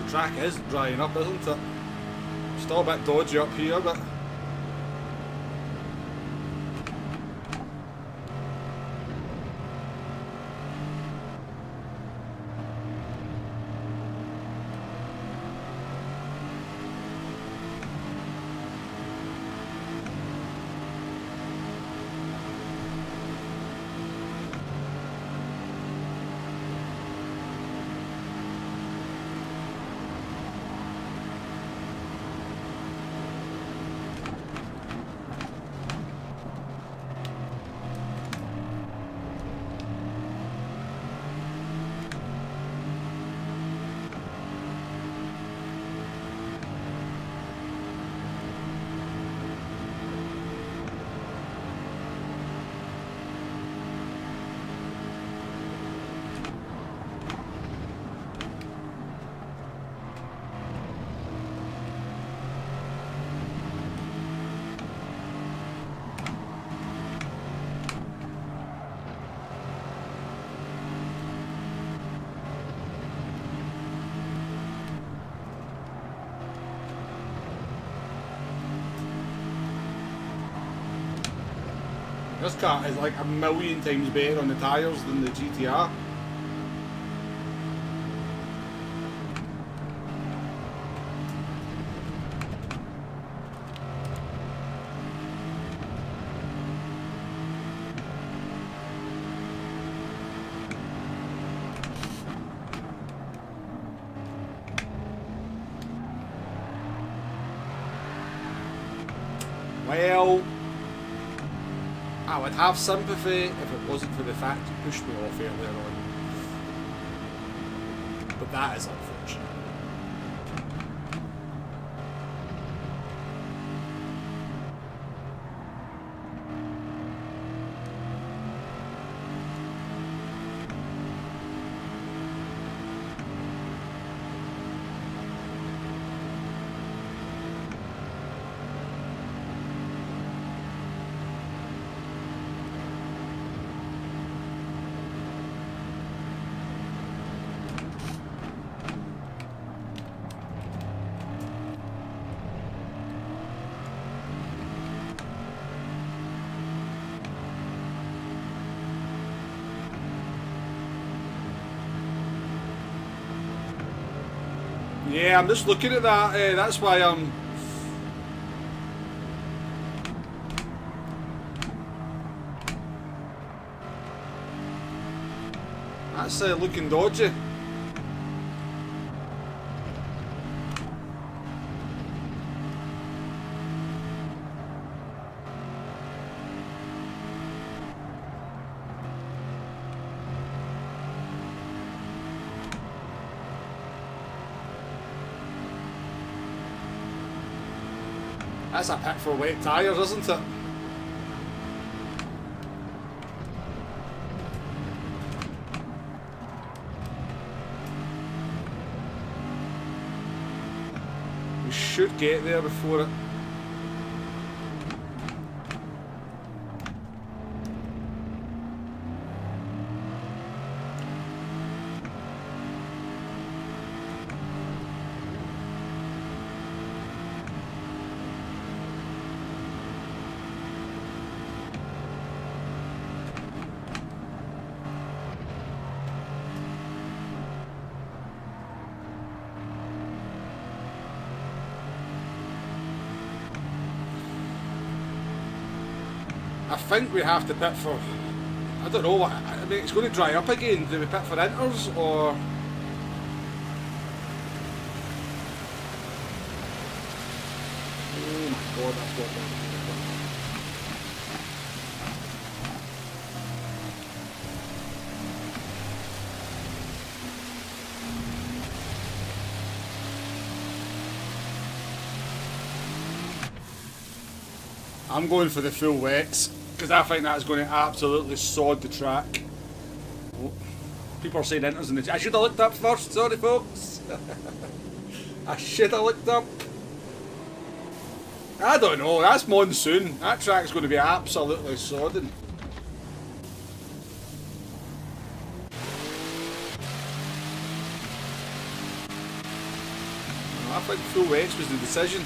The track is drying up, isn't it? Still a bit dodgy up here, but This car is like a million times better on the tyres than the GTR. Well, I would have sympathy if it wasn't for the fact you pushed me off earlier on. But that is unfortunate. Yeah, I'm just looking at that. That's why I'm. That's looking dodgy. That's a pit for wet tyres, isn't it? We should get there before it. I think we have to pit for, I don't know what, I mean it's going to dry up again. Do we pit for inters or? Oh my god, that's what we're doing. I'm going for the full wets because I think that's going to absolutely sod the track. Oh, people are saying inters in the. I should have looked up first. Sorry, folks. I should have looked up. I don't know. That's monsoon. That track's going to be absolutely sodden. I think full wets was the decision.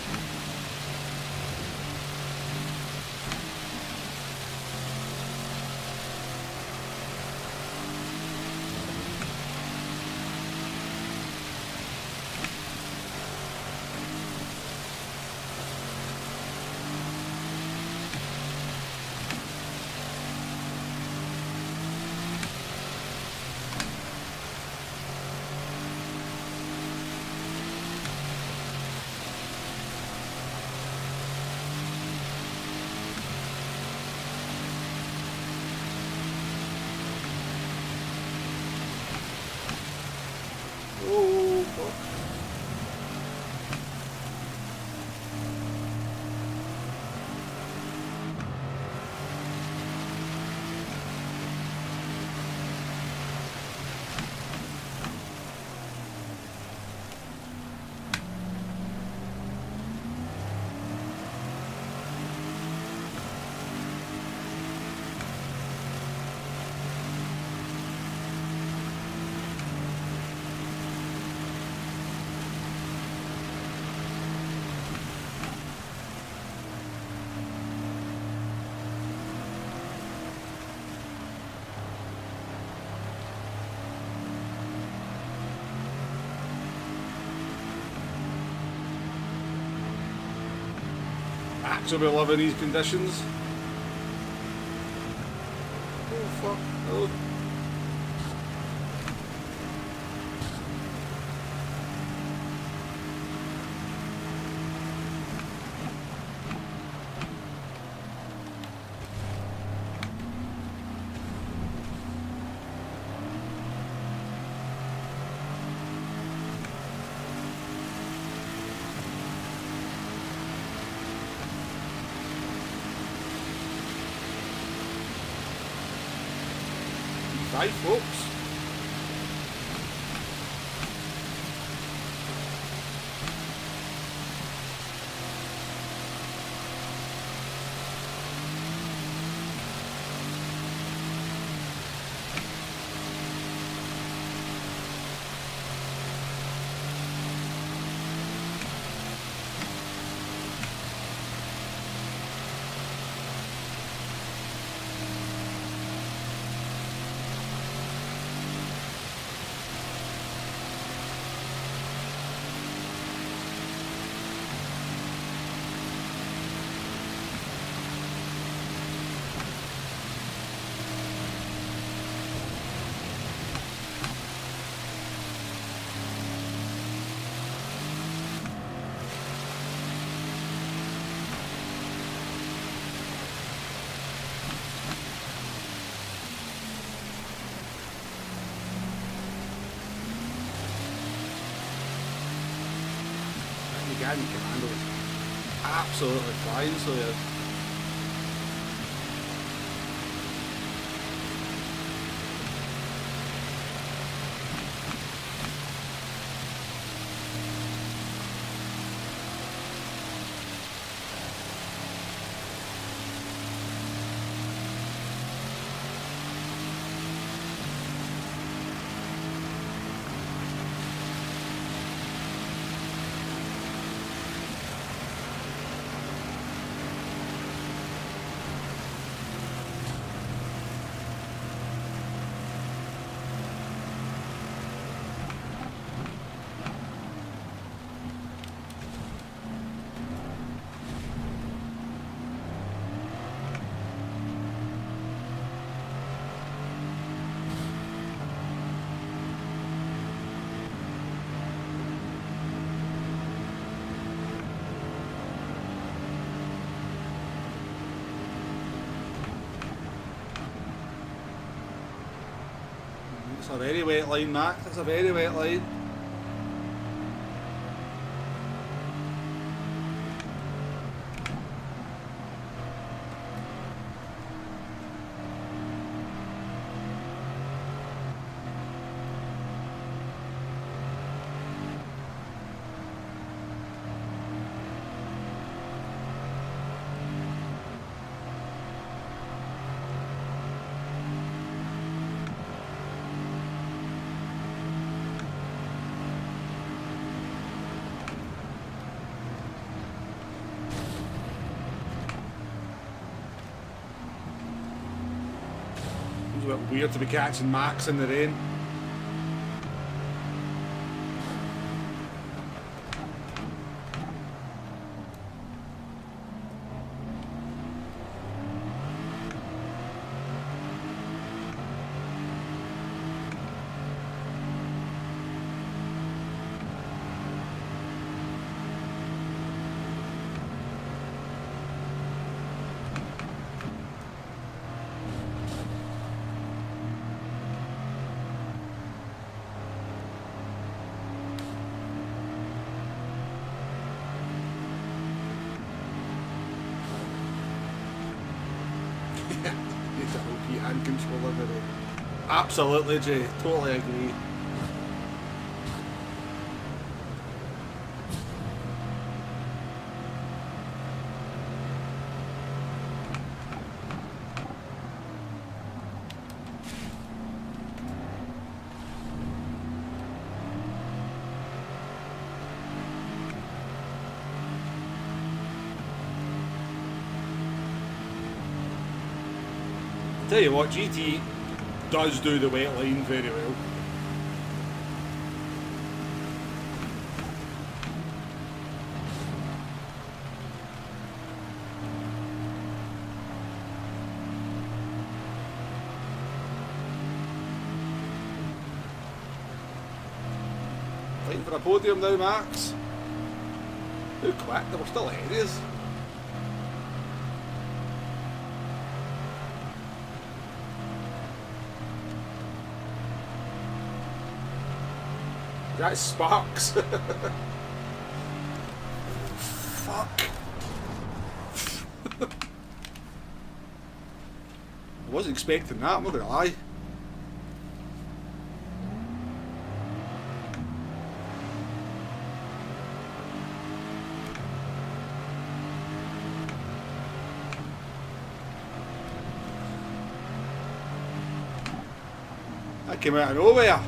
Oh, fuck. So we're loving these conditions. Oh fuck, no. Right, folks. Again, Commando is absolutely flying, so yeah. It's a very wet line, Mac. It's a very wet line. It's a bit weird to be catching Max in the rain. And controller video. Absolutely, Jay. Totally agree. Tell you what, GT does do the wet line very well. Fighting for a podium now, Max. Who quit? They were still ahead of us. That's Sparks. Fuck. I wasn't expecting that, I'm not gonna lie. That came out of nowhere.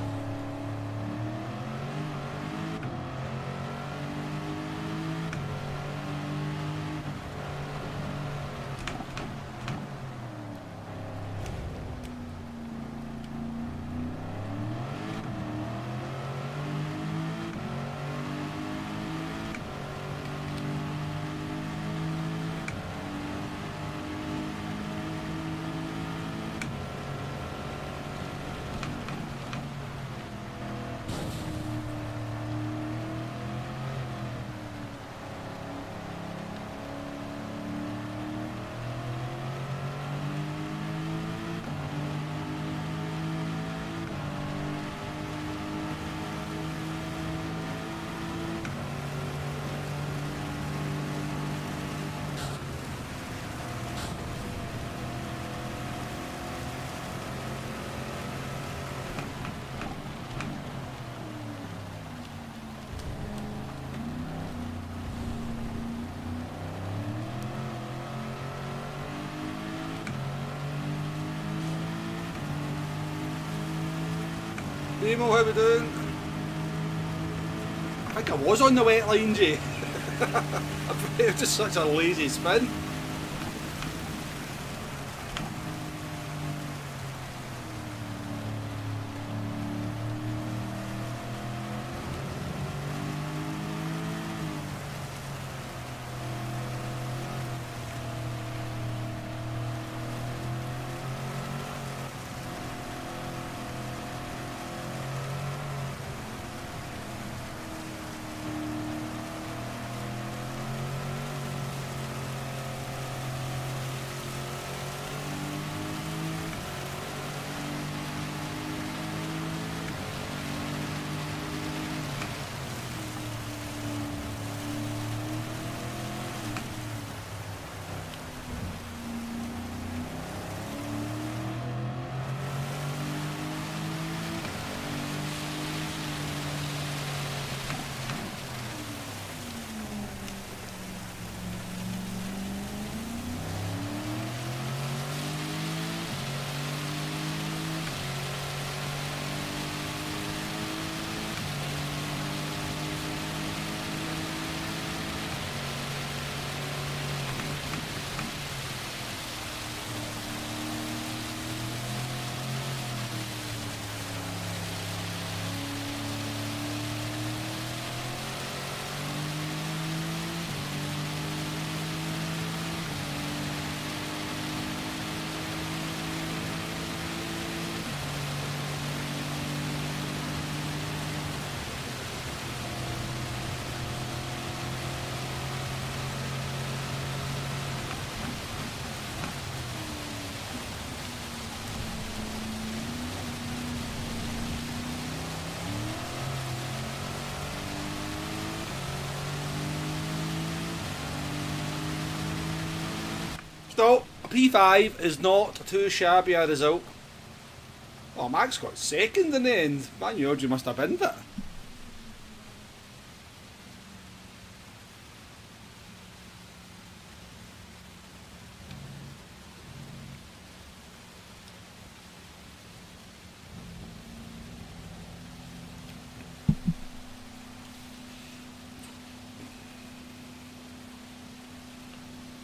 Demo, how we doing? I think I was on the wet line, Jay. It was just such a lazy spin. Still, a P5 is not too shabby a result. Oh, Max got second in the end. Man, you must have binned it.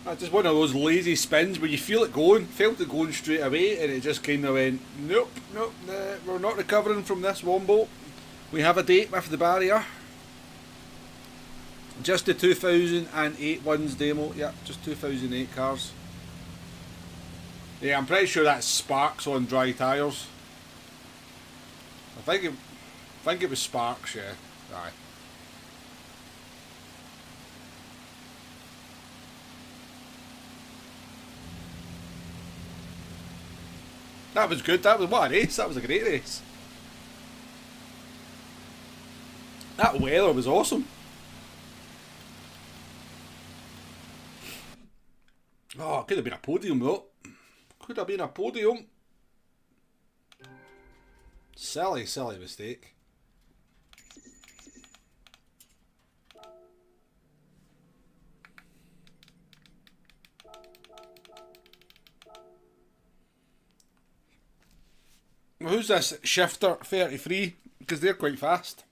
That's just one of those lazy spins where you feel it going, felt it going straight away, and it just kind of went, nope, nope, nah, we're not recovering from this Wombo. We have a date with the barrier. Just the 2008 ones demo, yeah, just 2008 cars. Yeah, I'm pretty sure that's Sparks on dry tyres. I think it was Sparks, yeah. Aye. That was good. That was what a race. That was a great race. That weather was awesome. Oh, it could have been a podium though. Could have been a podium. Silly, silly mistake. Well, who's this Shifter 33? Because they're quite fast.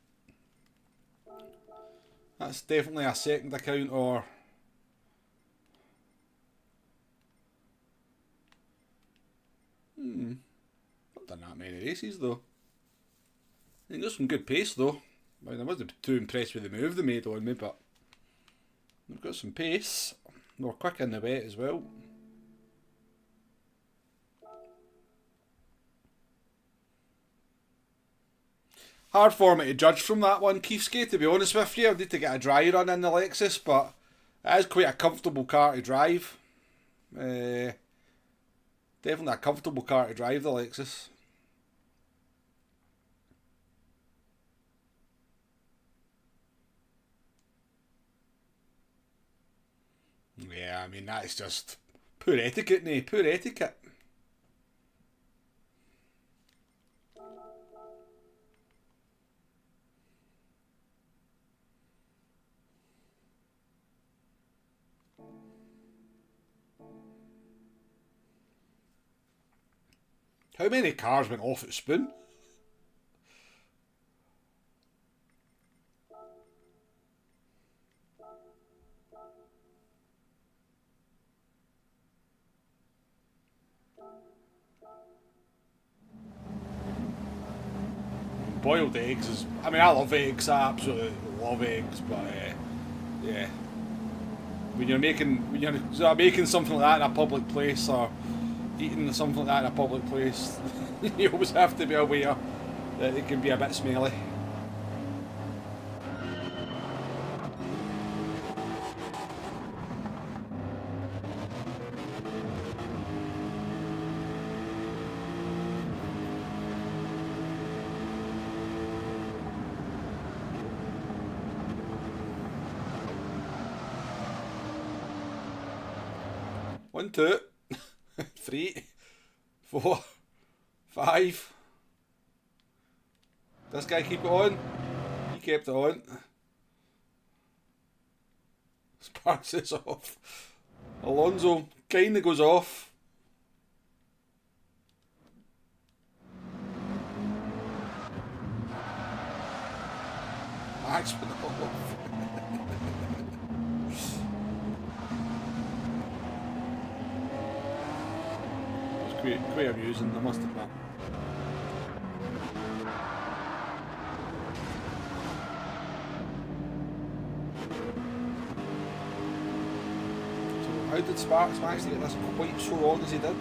That's definitely a second account or... Not done that many races though. I think there's some good pace though. I mean, I wasn't too impressed with the move they made on me, but they've got some pace. They're quick in the wet as well. Hard for me to judge from that one, Keefsky, to be honest with you. I need to get a dry run in the Lexus, but it is quite a comfortable car to drive. Definitely a comfortable car to drive, the Lexus. Yeah, I mean, that is just poor etiquette, nae? Poor etiquette. How many cars went off at Spoon? Boiled eggs is... I mean, I love eggs. I absolutely love eggs, but yeah. When you're making something like that in a public place or eating something like that in a public place, you always have to be aware that it can be a bit smelly. One, two, 3, 4, 5. This guy keep it on. He kept it on. Sparks is off. Alonso kinda goes off. Max went off. Quite amusing, I must admit. So, how did Sparks manage to get this quite so long as he did?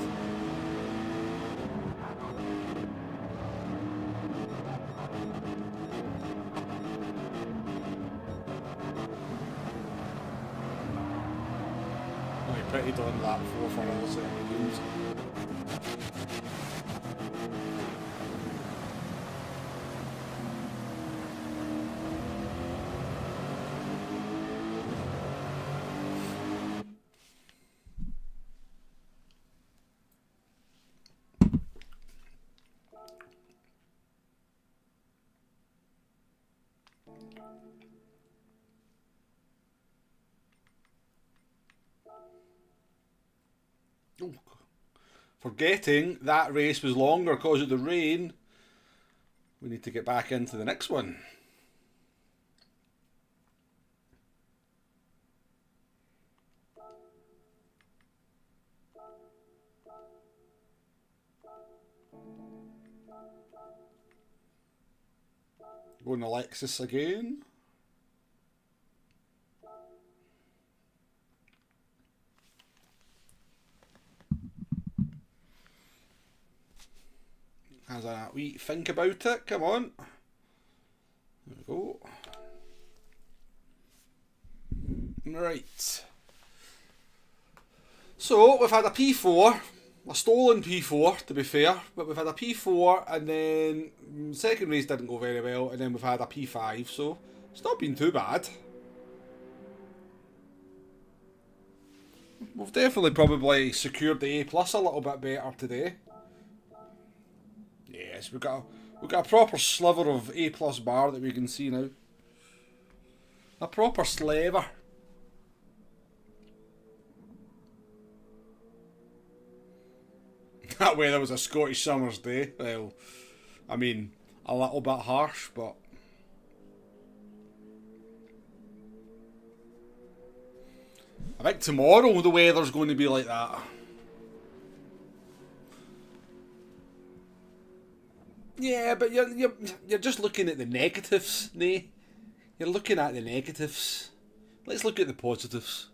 Oh, he pretty done that 4 for another set of games. Oh, forgetting that race was longer because of the rain. We need to get back into the next one. Going to Lexus again. Has a wee think about it. Come on. There we go. Right. So, we've had a P4, a stolen P4 to be fair, but we've had a P4 and then second race didn't go very well, and then we've had a P5, so it's not been too bad. We've definitely probably secured the A plus a little bit better today. Yes, we've got a proper sliver of A plus bar that we can see now. A proper slaver. That weather was a Scottish summer's day. Well, I mean, a little bit harsh, but I think tomorrow the weather's going to be like that. Yeah, but you're just looking at the negatives, Nay. You're looking at the negatives. Let's look at the positives.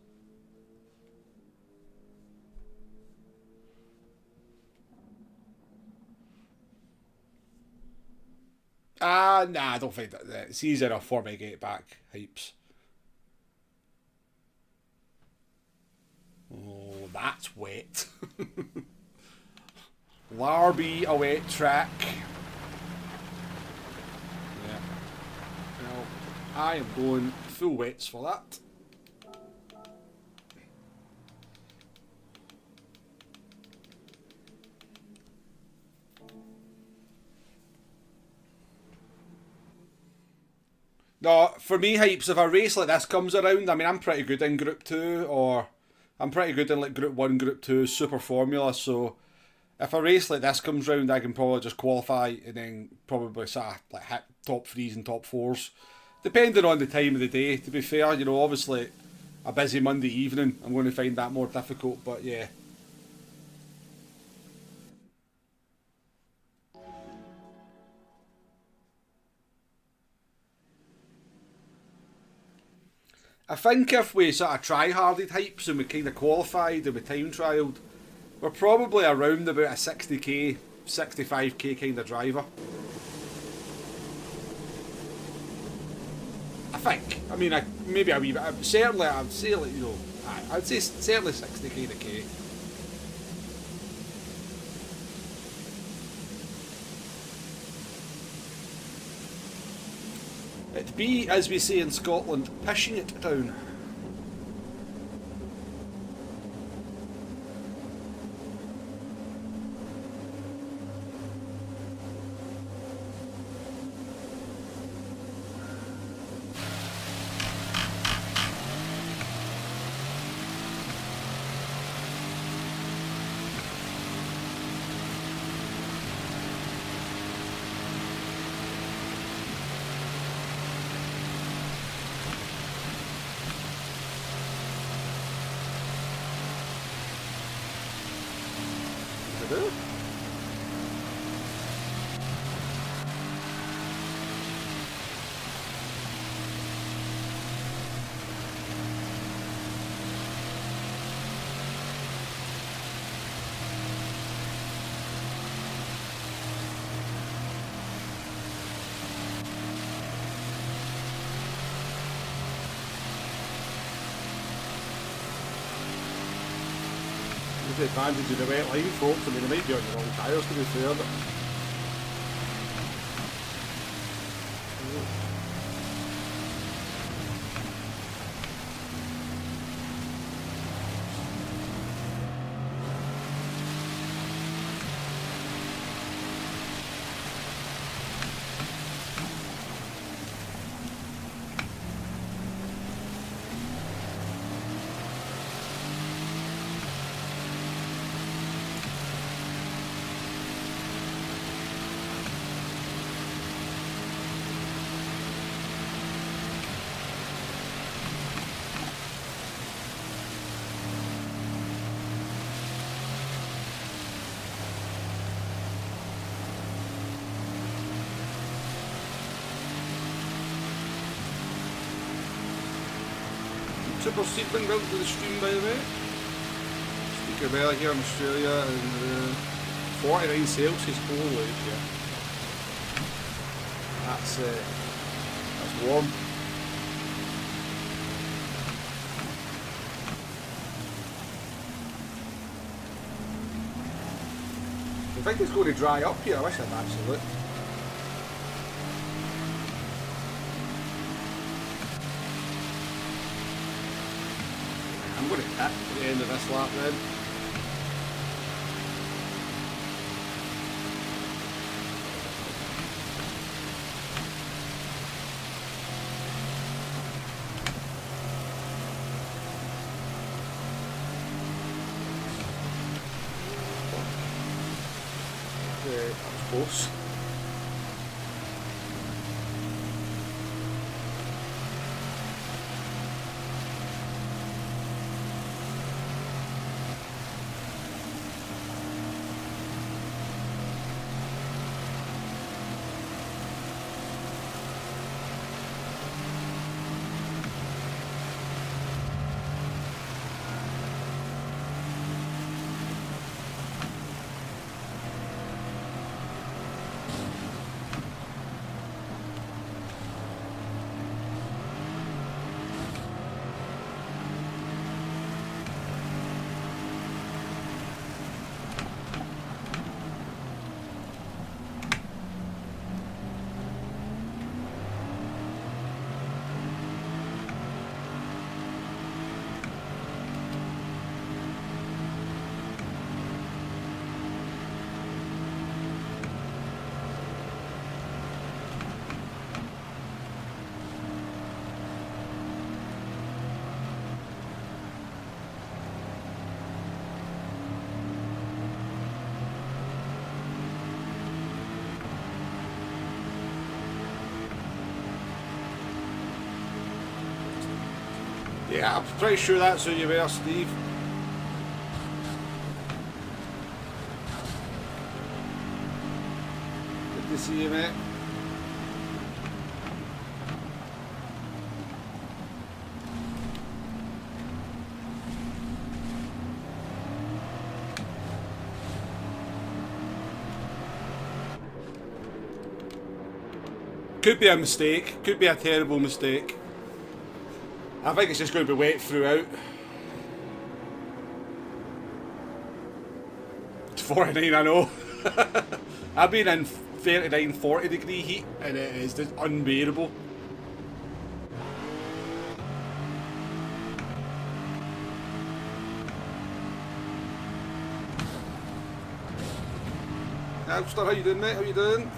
Nah, I don't think that. It's easy enough for me to get back, Hypes. Oh, that's wet. Larby, a wet track. Yeah. Well, I am going full wets for that. No, for me, Hypes, if a race like this comes around, I mean, I'm pretty good in Group 2, or I'm pretty good in like Group 1, Group 2, Super Formula, so if a race like this comes round, I can probably just qualify and then probably sort of like hit top 3s and top 4s. Depending on the time of the day, to be fair, you know, obviously a busy Monday evening, I'm going to find that more difficult, but yeah. I think if we sort of try-harded Hypes and we kind of qualified and we time-trialled, we're probably around about a 60k, 65k kind of driver. I think. I mean, maybe a wee bit. Certainly, I'd say, like, you know, I'd say certainly 60k to k. It'd be, as we say in Scotland, pishing it down. The advantage of the wet line, folks. I mean, they might be on the wrong tyres to be fair, but super seatbelt built to the stream, by the way. Speaker weather here in Australia and 49 Celsius. Holy shit. That's warm. I think it's going to dry up here. I wish I'd actually looked. I'm going to hit at the end of this lap then. That was close. Yeah, I'm pretty sure that's who you were, Steve. Good to see you, mate. Could be a mistake, could be a terrible mistake. I think it's just going to be wet throughout. It's 49, I know. I've been in 39, 40 degree heat and it is just unbearable. Alster, how you doing, mate? How you doing?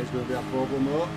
It's going to be a problem though.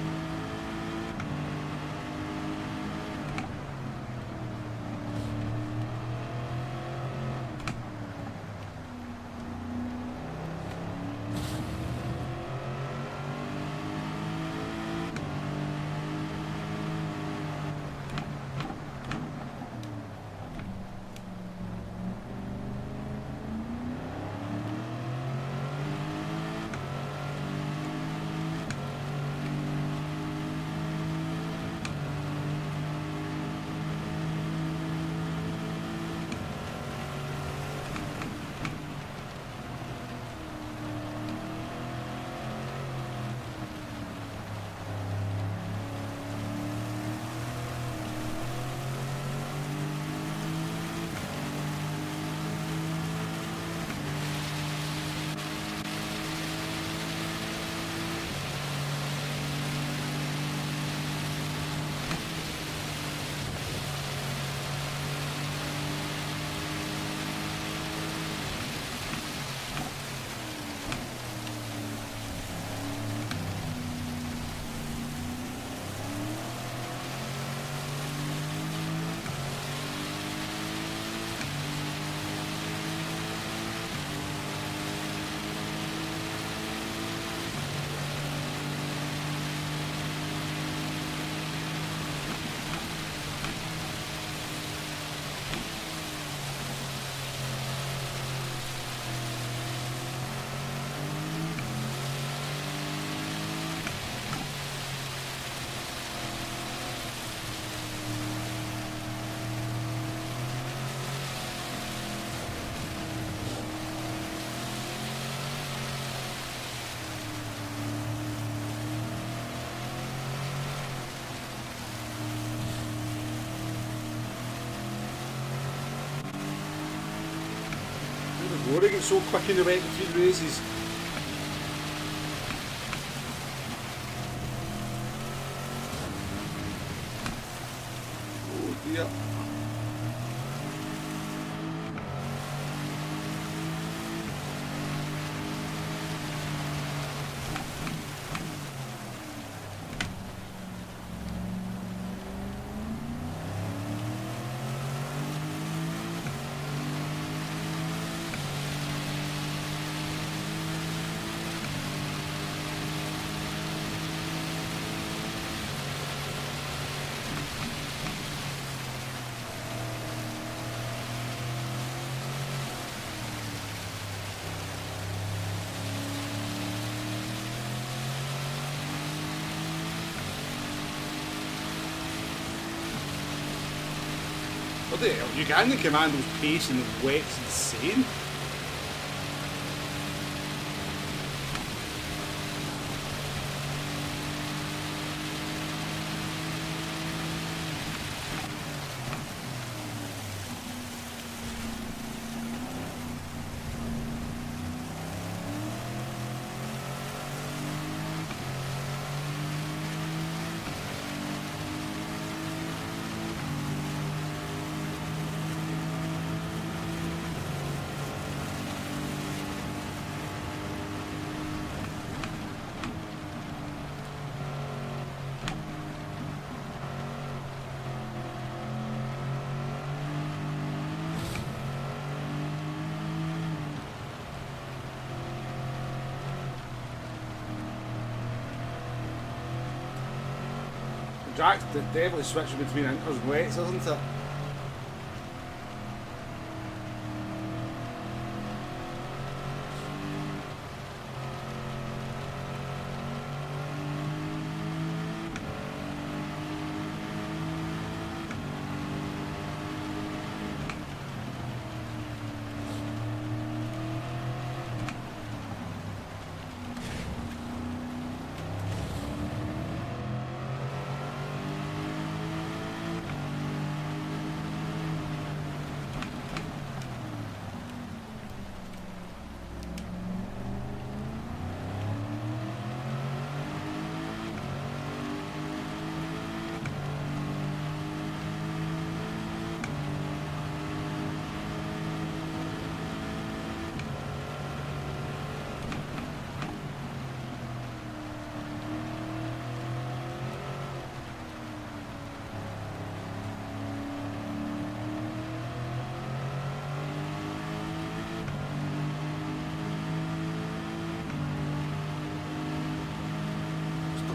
Roaring, it's so quick in the wet between races. Oh dear. Bloody hell, Ugandan Commando's pace in the wet's insane. Jack's definitely switching between inters and wets, isn't it?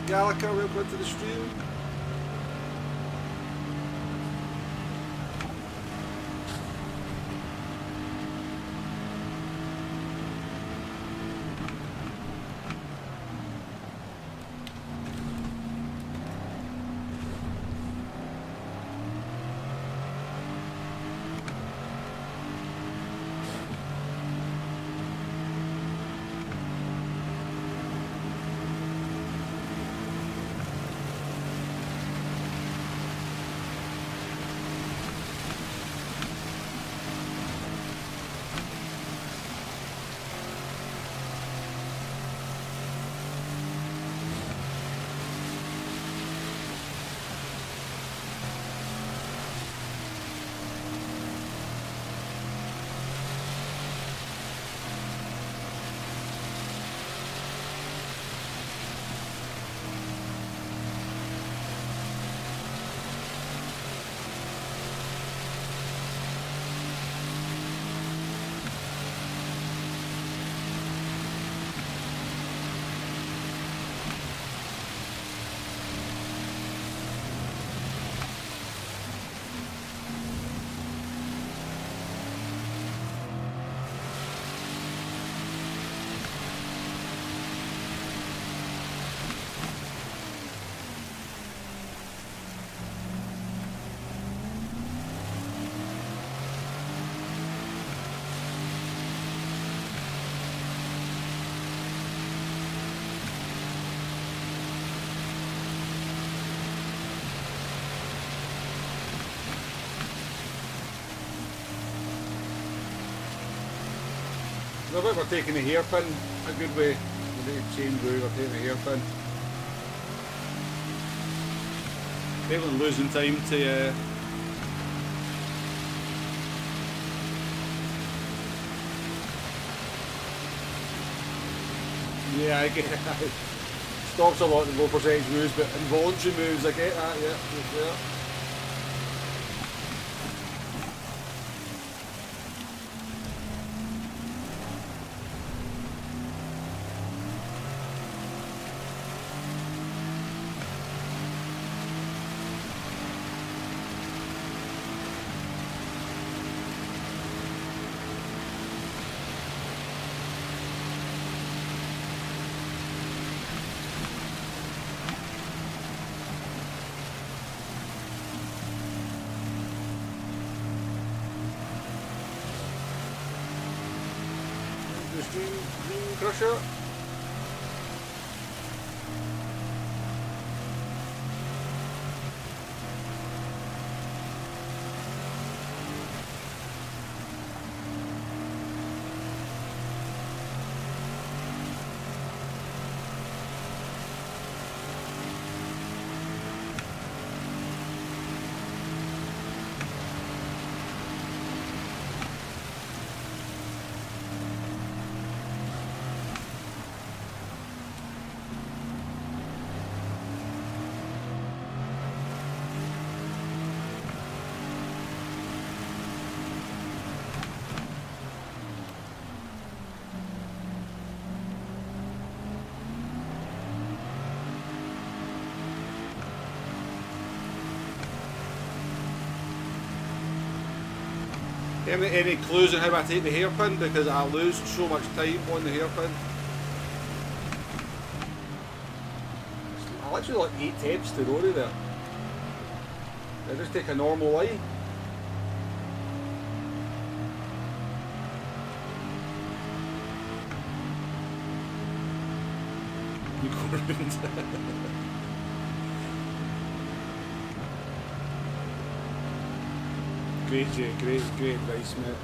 Gallagher, welcome to the stream. I think we're taking the hairpin a good way. We need to change where we're taking the hairpin. Definitely losing time to yeah, I get it. Stops a lot in low percentage moves, but involuntary moves, I get that, yeah. Green Crusher. Any clues on how I take the hairpin, because I lose so much time on the hairpin. I literally like 8 taps to Rory there. I just take a normal line. You go around. Great, Jay, great advice, mate.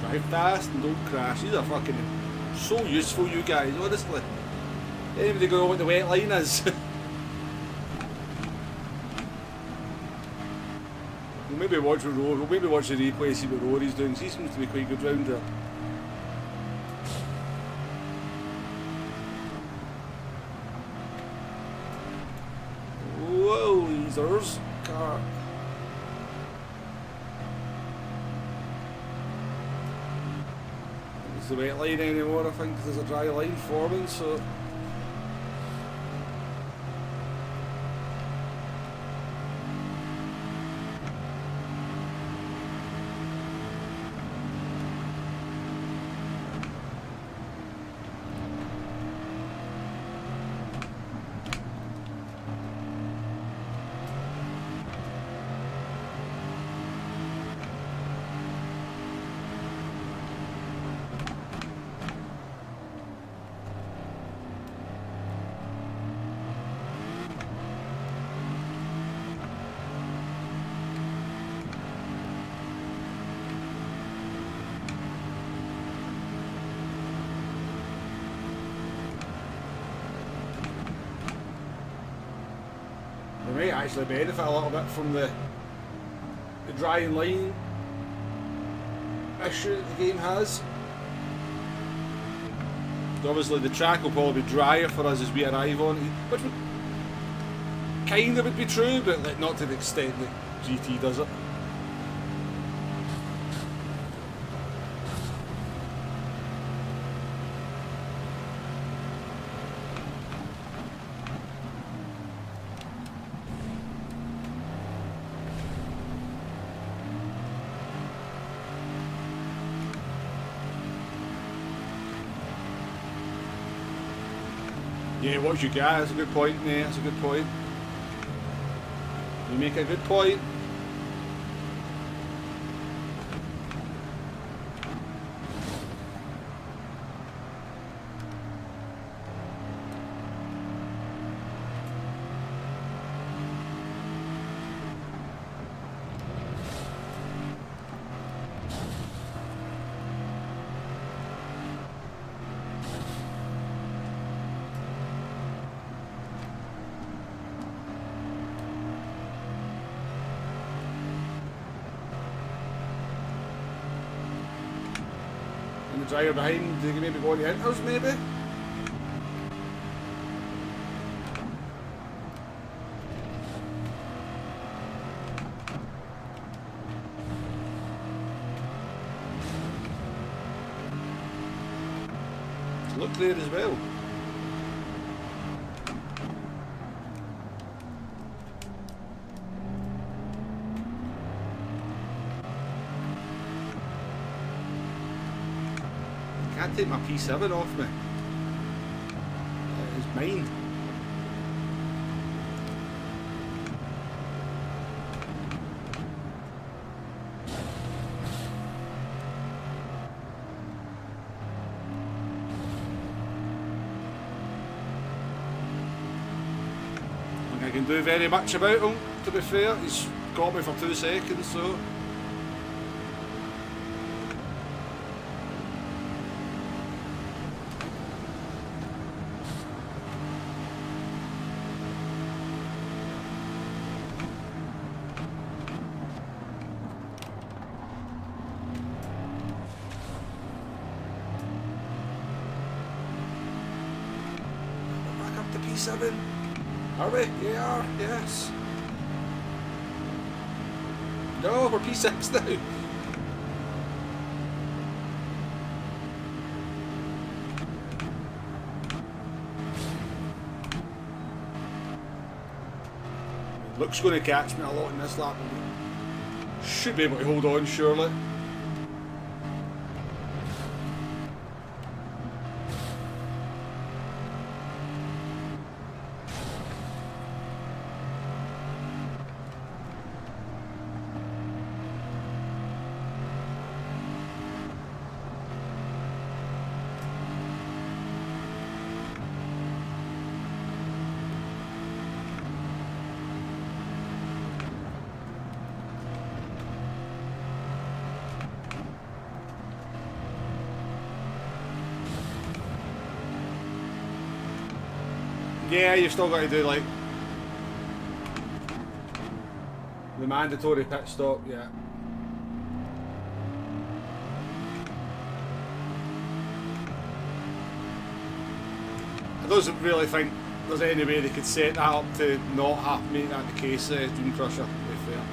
Drive fast and don't crash. These are fucking so useful, you guys, honestly. Anybody gonna know what the wet line is? We'll maybe watch the replay, see what Rory's doing. He seems to be quite good round there. Whoa, lasers. Car. It's the wet line anymore, I think there's a dry line forming, so. We might actually benefit a little bit from the drying line issue that the game has. Obviously the track will probably be drier for us as we arrive on it, which would kind of would be true, but like, not to the extent that GT does it. Yeah, what you get, that's a good point, mate, that's a good point. You make a good point. driver behind, they can maybe go on the inters, maybe? Look there as well. Can't take my P7 off me. It's mine. I can do very much about him, to be fair. He's got me for 2 seconds, so. Back up to P7. Are we? Yeah, yes. No, we're P6 now. Luke's going to catch me a lot in this lap. Should be able to hold on, surely. Yeah, you've still got to do like the mandatory pit stop, yeah. I don't really think there's any way they could set that up to not have make that the case, Dream Crusher, to be fair.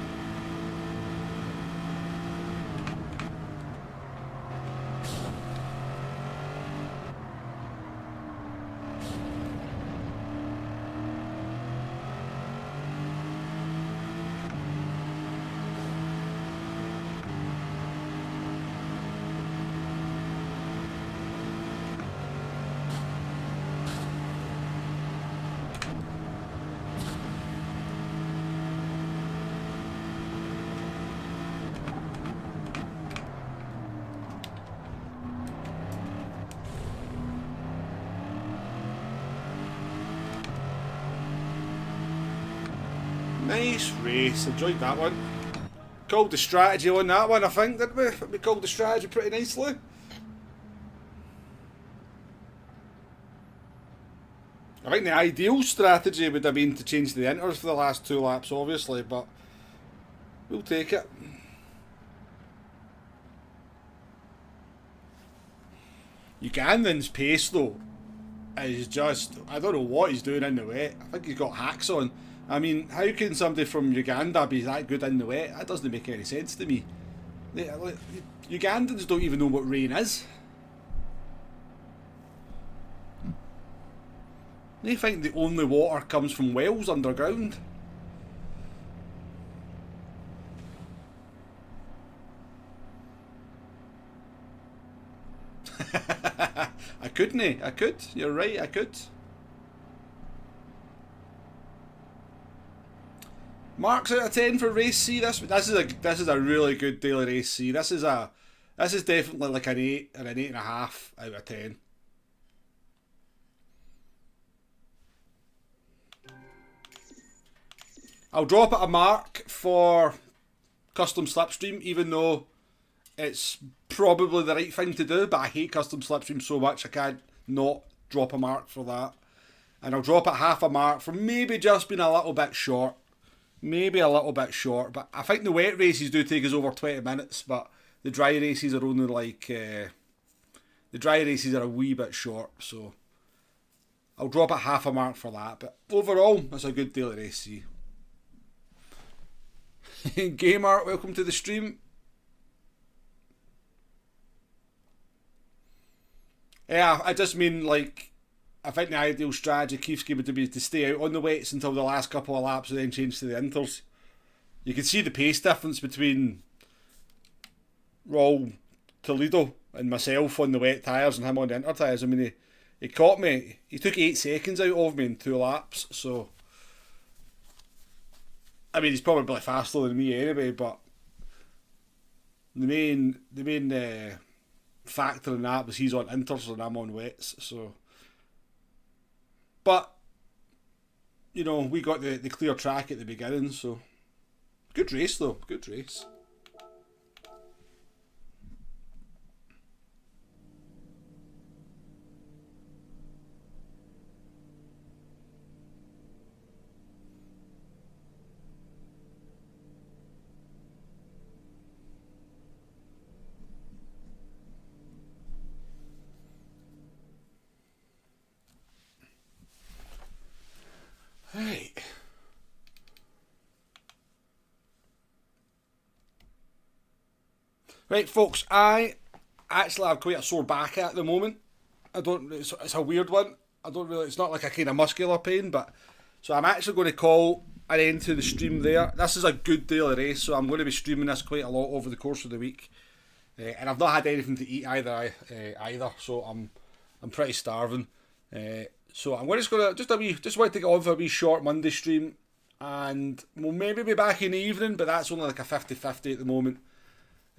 Nice race, enjoyed that one. Called the strategy on that one, I think, didn't we? We called the strategy pretty nicely. I think the ideal strategy would have been to change the inters for the last 2 laps, obviously, but we'll take it. Ugandan's pace, though, is just, I don't know what he's doing in the wet. I think he's got hacks on. I mean, how can somebody from Uganda be that good in the wet? That doesn't make any sense to me. Ugandans don't even know what rain is. They think the only water comes from wells underground. I couldn't. I could. You're right, I could. Marks out of 10 for race C. This is a really good daily race C. This is definitely like an 8 or an 8.5 out of 10. I'll drop it a mark for custom slipstream, even though it's probably the right thing to do, but I hate custom slipstream so much I can't not drop a mark for that. And I'll drop it half a mark for maybe just being a little bit short. Maybe a little bit short, but I think the wet races do take us over 20 minutes, but the dry races are only like The dry races are a wee bit short, so I'll drop it half a mark for that. But overall, it's a good daily race C. Gamer, welcome to the stream. Yeah, I just mean, like, I think the ideal strategy Keith's going to be to stay out on the wets until the last couple of laps and then change to the inters. You can see the pace difference between Raul Toledo and myself on the wet tyres and him on the inter tyres. I mean, he caught me. He took 8 seconds out of me in 2 laps, so... I mean, he's probably faster than me anyway, but the main factor in that was he's on inters and I'm on wets, so... But, you know, we got the clear track at the beginning, so... Good race, though. Good race. Right. Right, folks, I actually have quite a sore back at the moment. It's a weird one. It's not like a kind of muscular pain, but, so I'm actually going to call an end to the stream there. This is a good daily race, so I'm going to be streaming this quite a lot over the course of the week. And I've not had anything to eat either, so I'm pretty starving. So I'm just want to get on for a wee short Monday stream, and we'll maybe be back in the evening, but that's only like a 50-50 at the moment.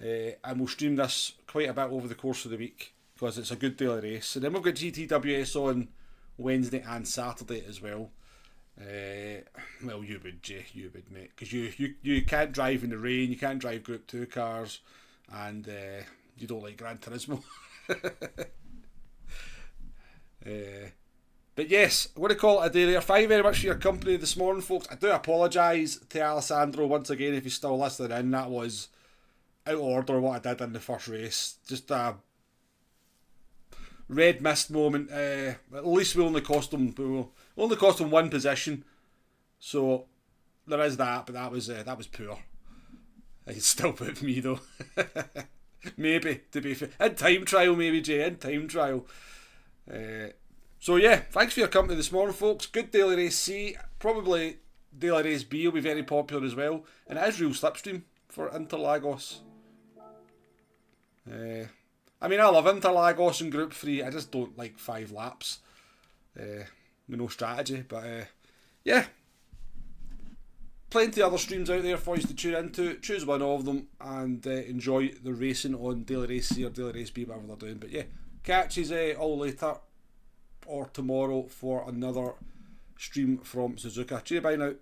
And we'll stream this quite a bit over the course of the week because it's a good daily race. And then we've got GTWS on Wednesday and Saturday as well. Well, you would, Jay, you would, mate, because you can't drive in the rain, you can't drive Group 2 cars, and you don't like Gran Turismo. But yes, I'm going to call it a day there. Thank you very much for your company this morning, folks. I do apologise to Alessandro once again if he's still listening in. That was out of order what I did in the first race. Just a red mist moment. At least we only cost him one position, so there is that. But that was poor. He'd still put me though. Maybe, to be fair, in time trial, maybe, Jay, in time trial. So yeah, thanks for your company this morning, folks. Good daily race C. Probably daily race B will be very popular as well, and it is real slipstream for Interlagos. I mean, I love Interlagos in Group 3. I just don't like 5 laps with no strategy. But yeah, plenty of other streams out there for you to tune into. Choose one of them and enjoy the racing on daily race C or daily race B, whatever they're doing. But yeah, catch you all later or tomorrow for another stream from Suzuka. Cheers, bye now.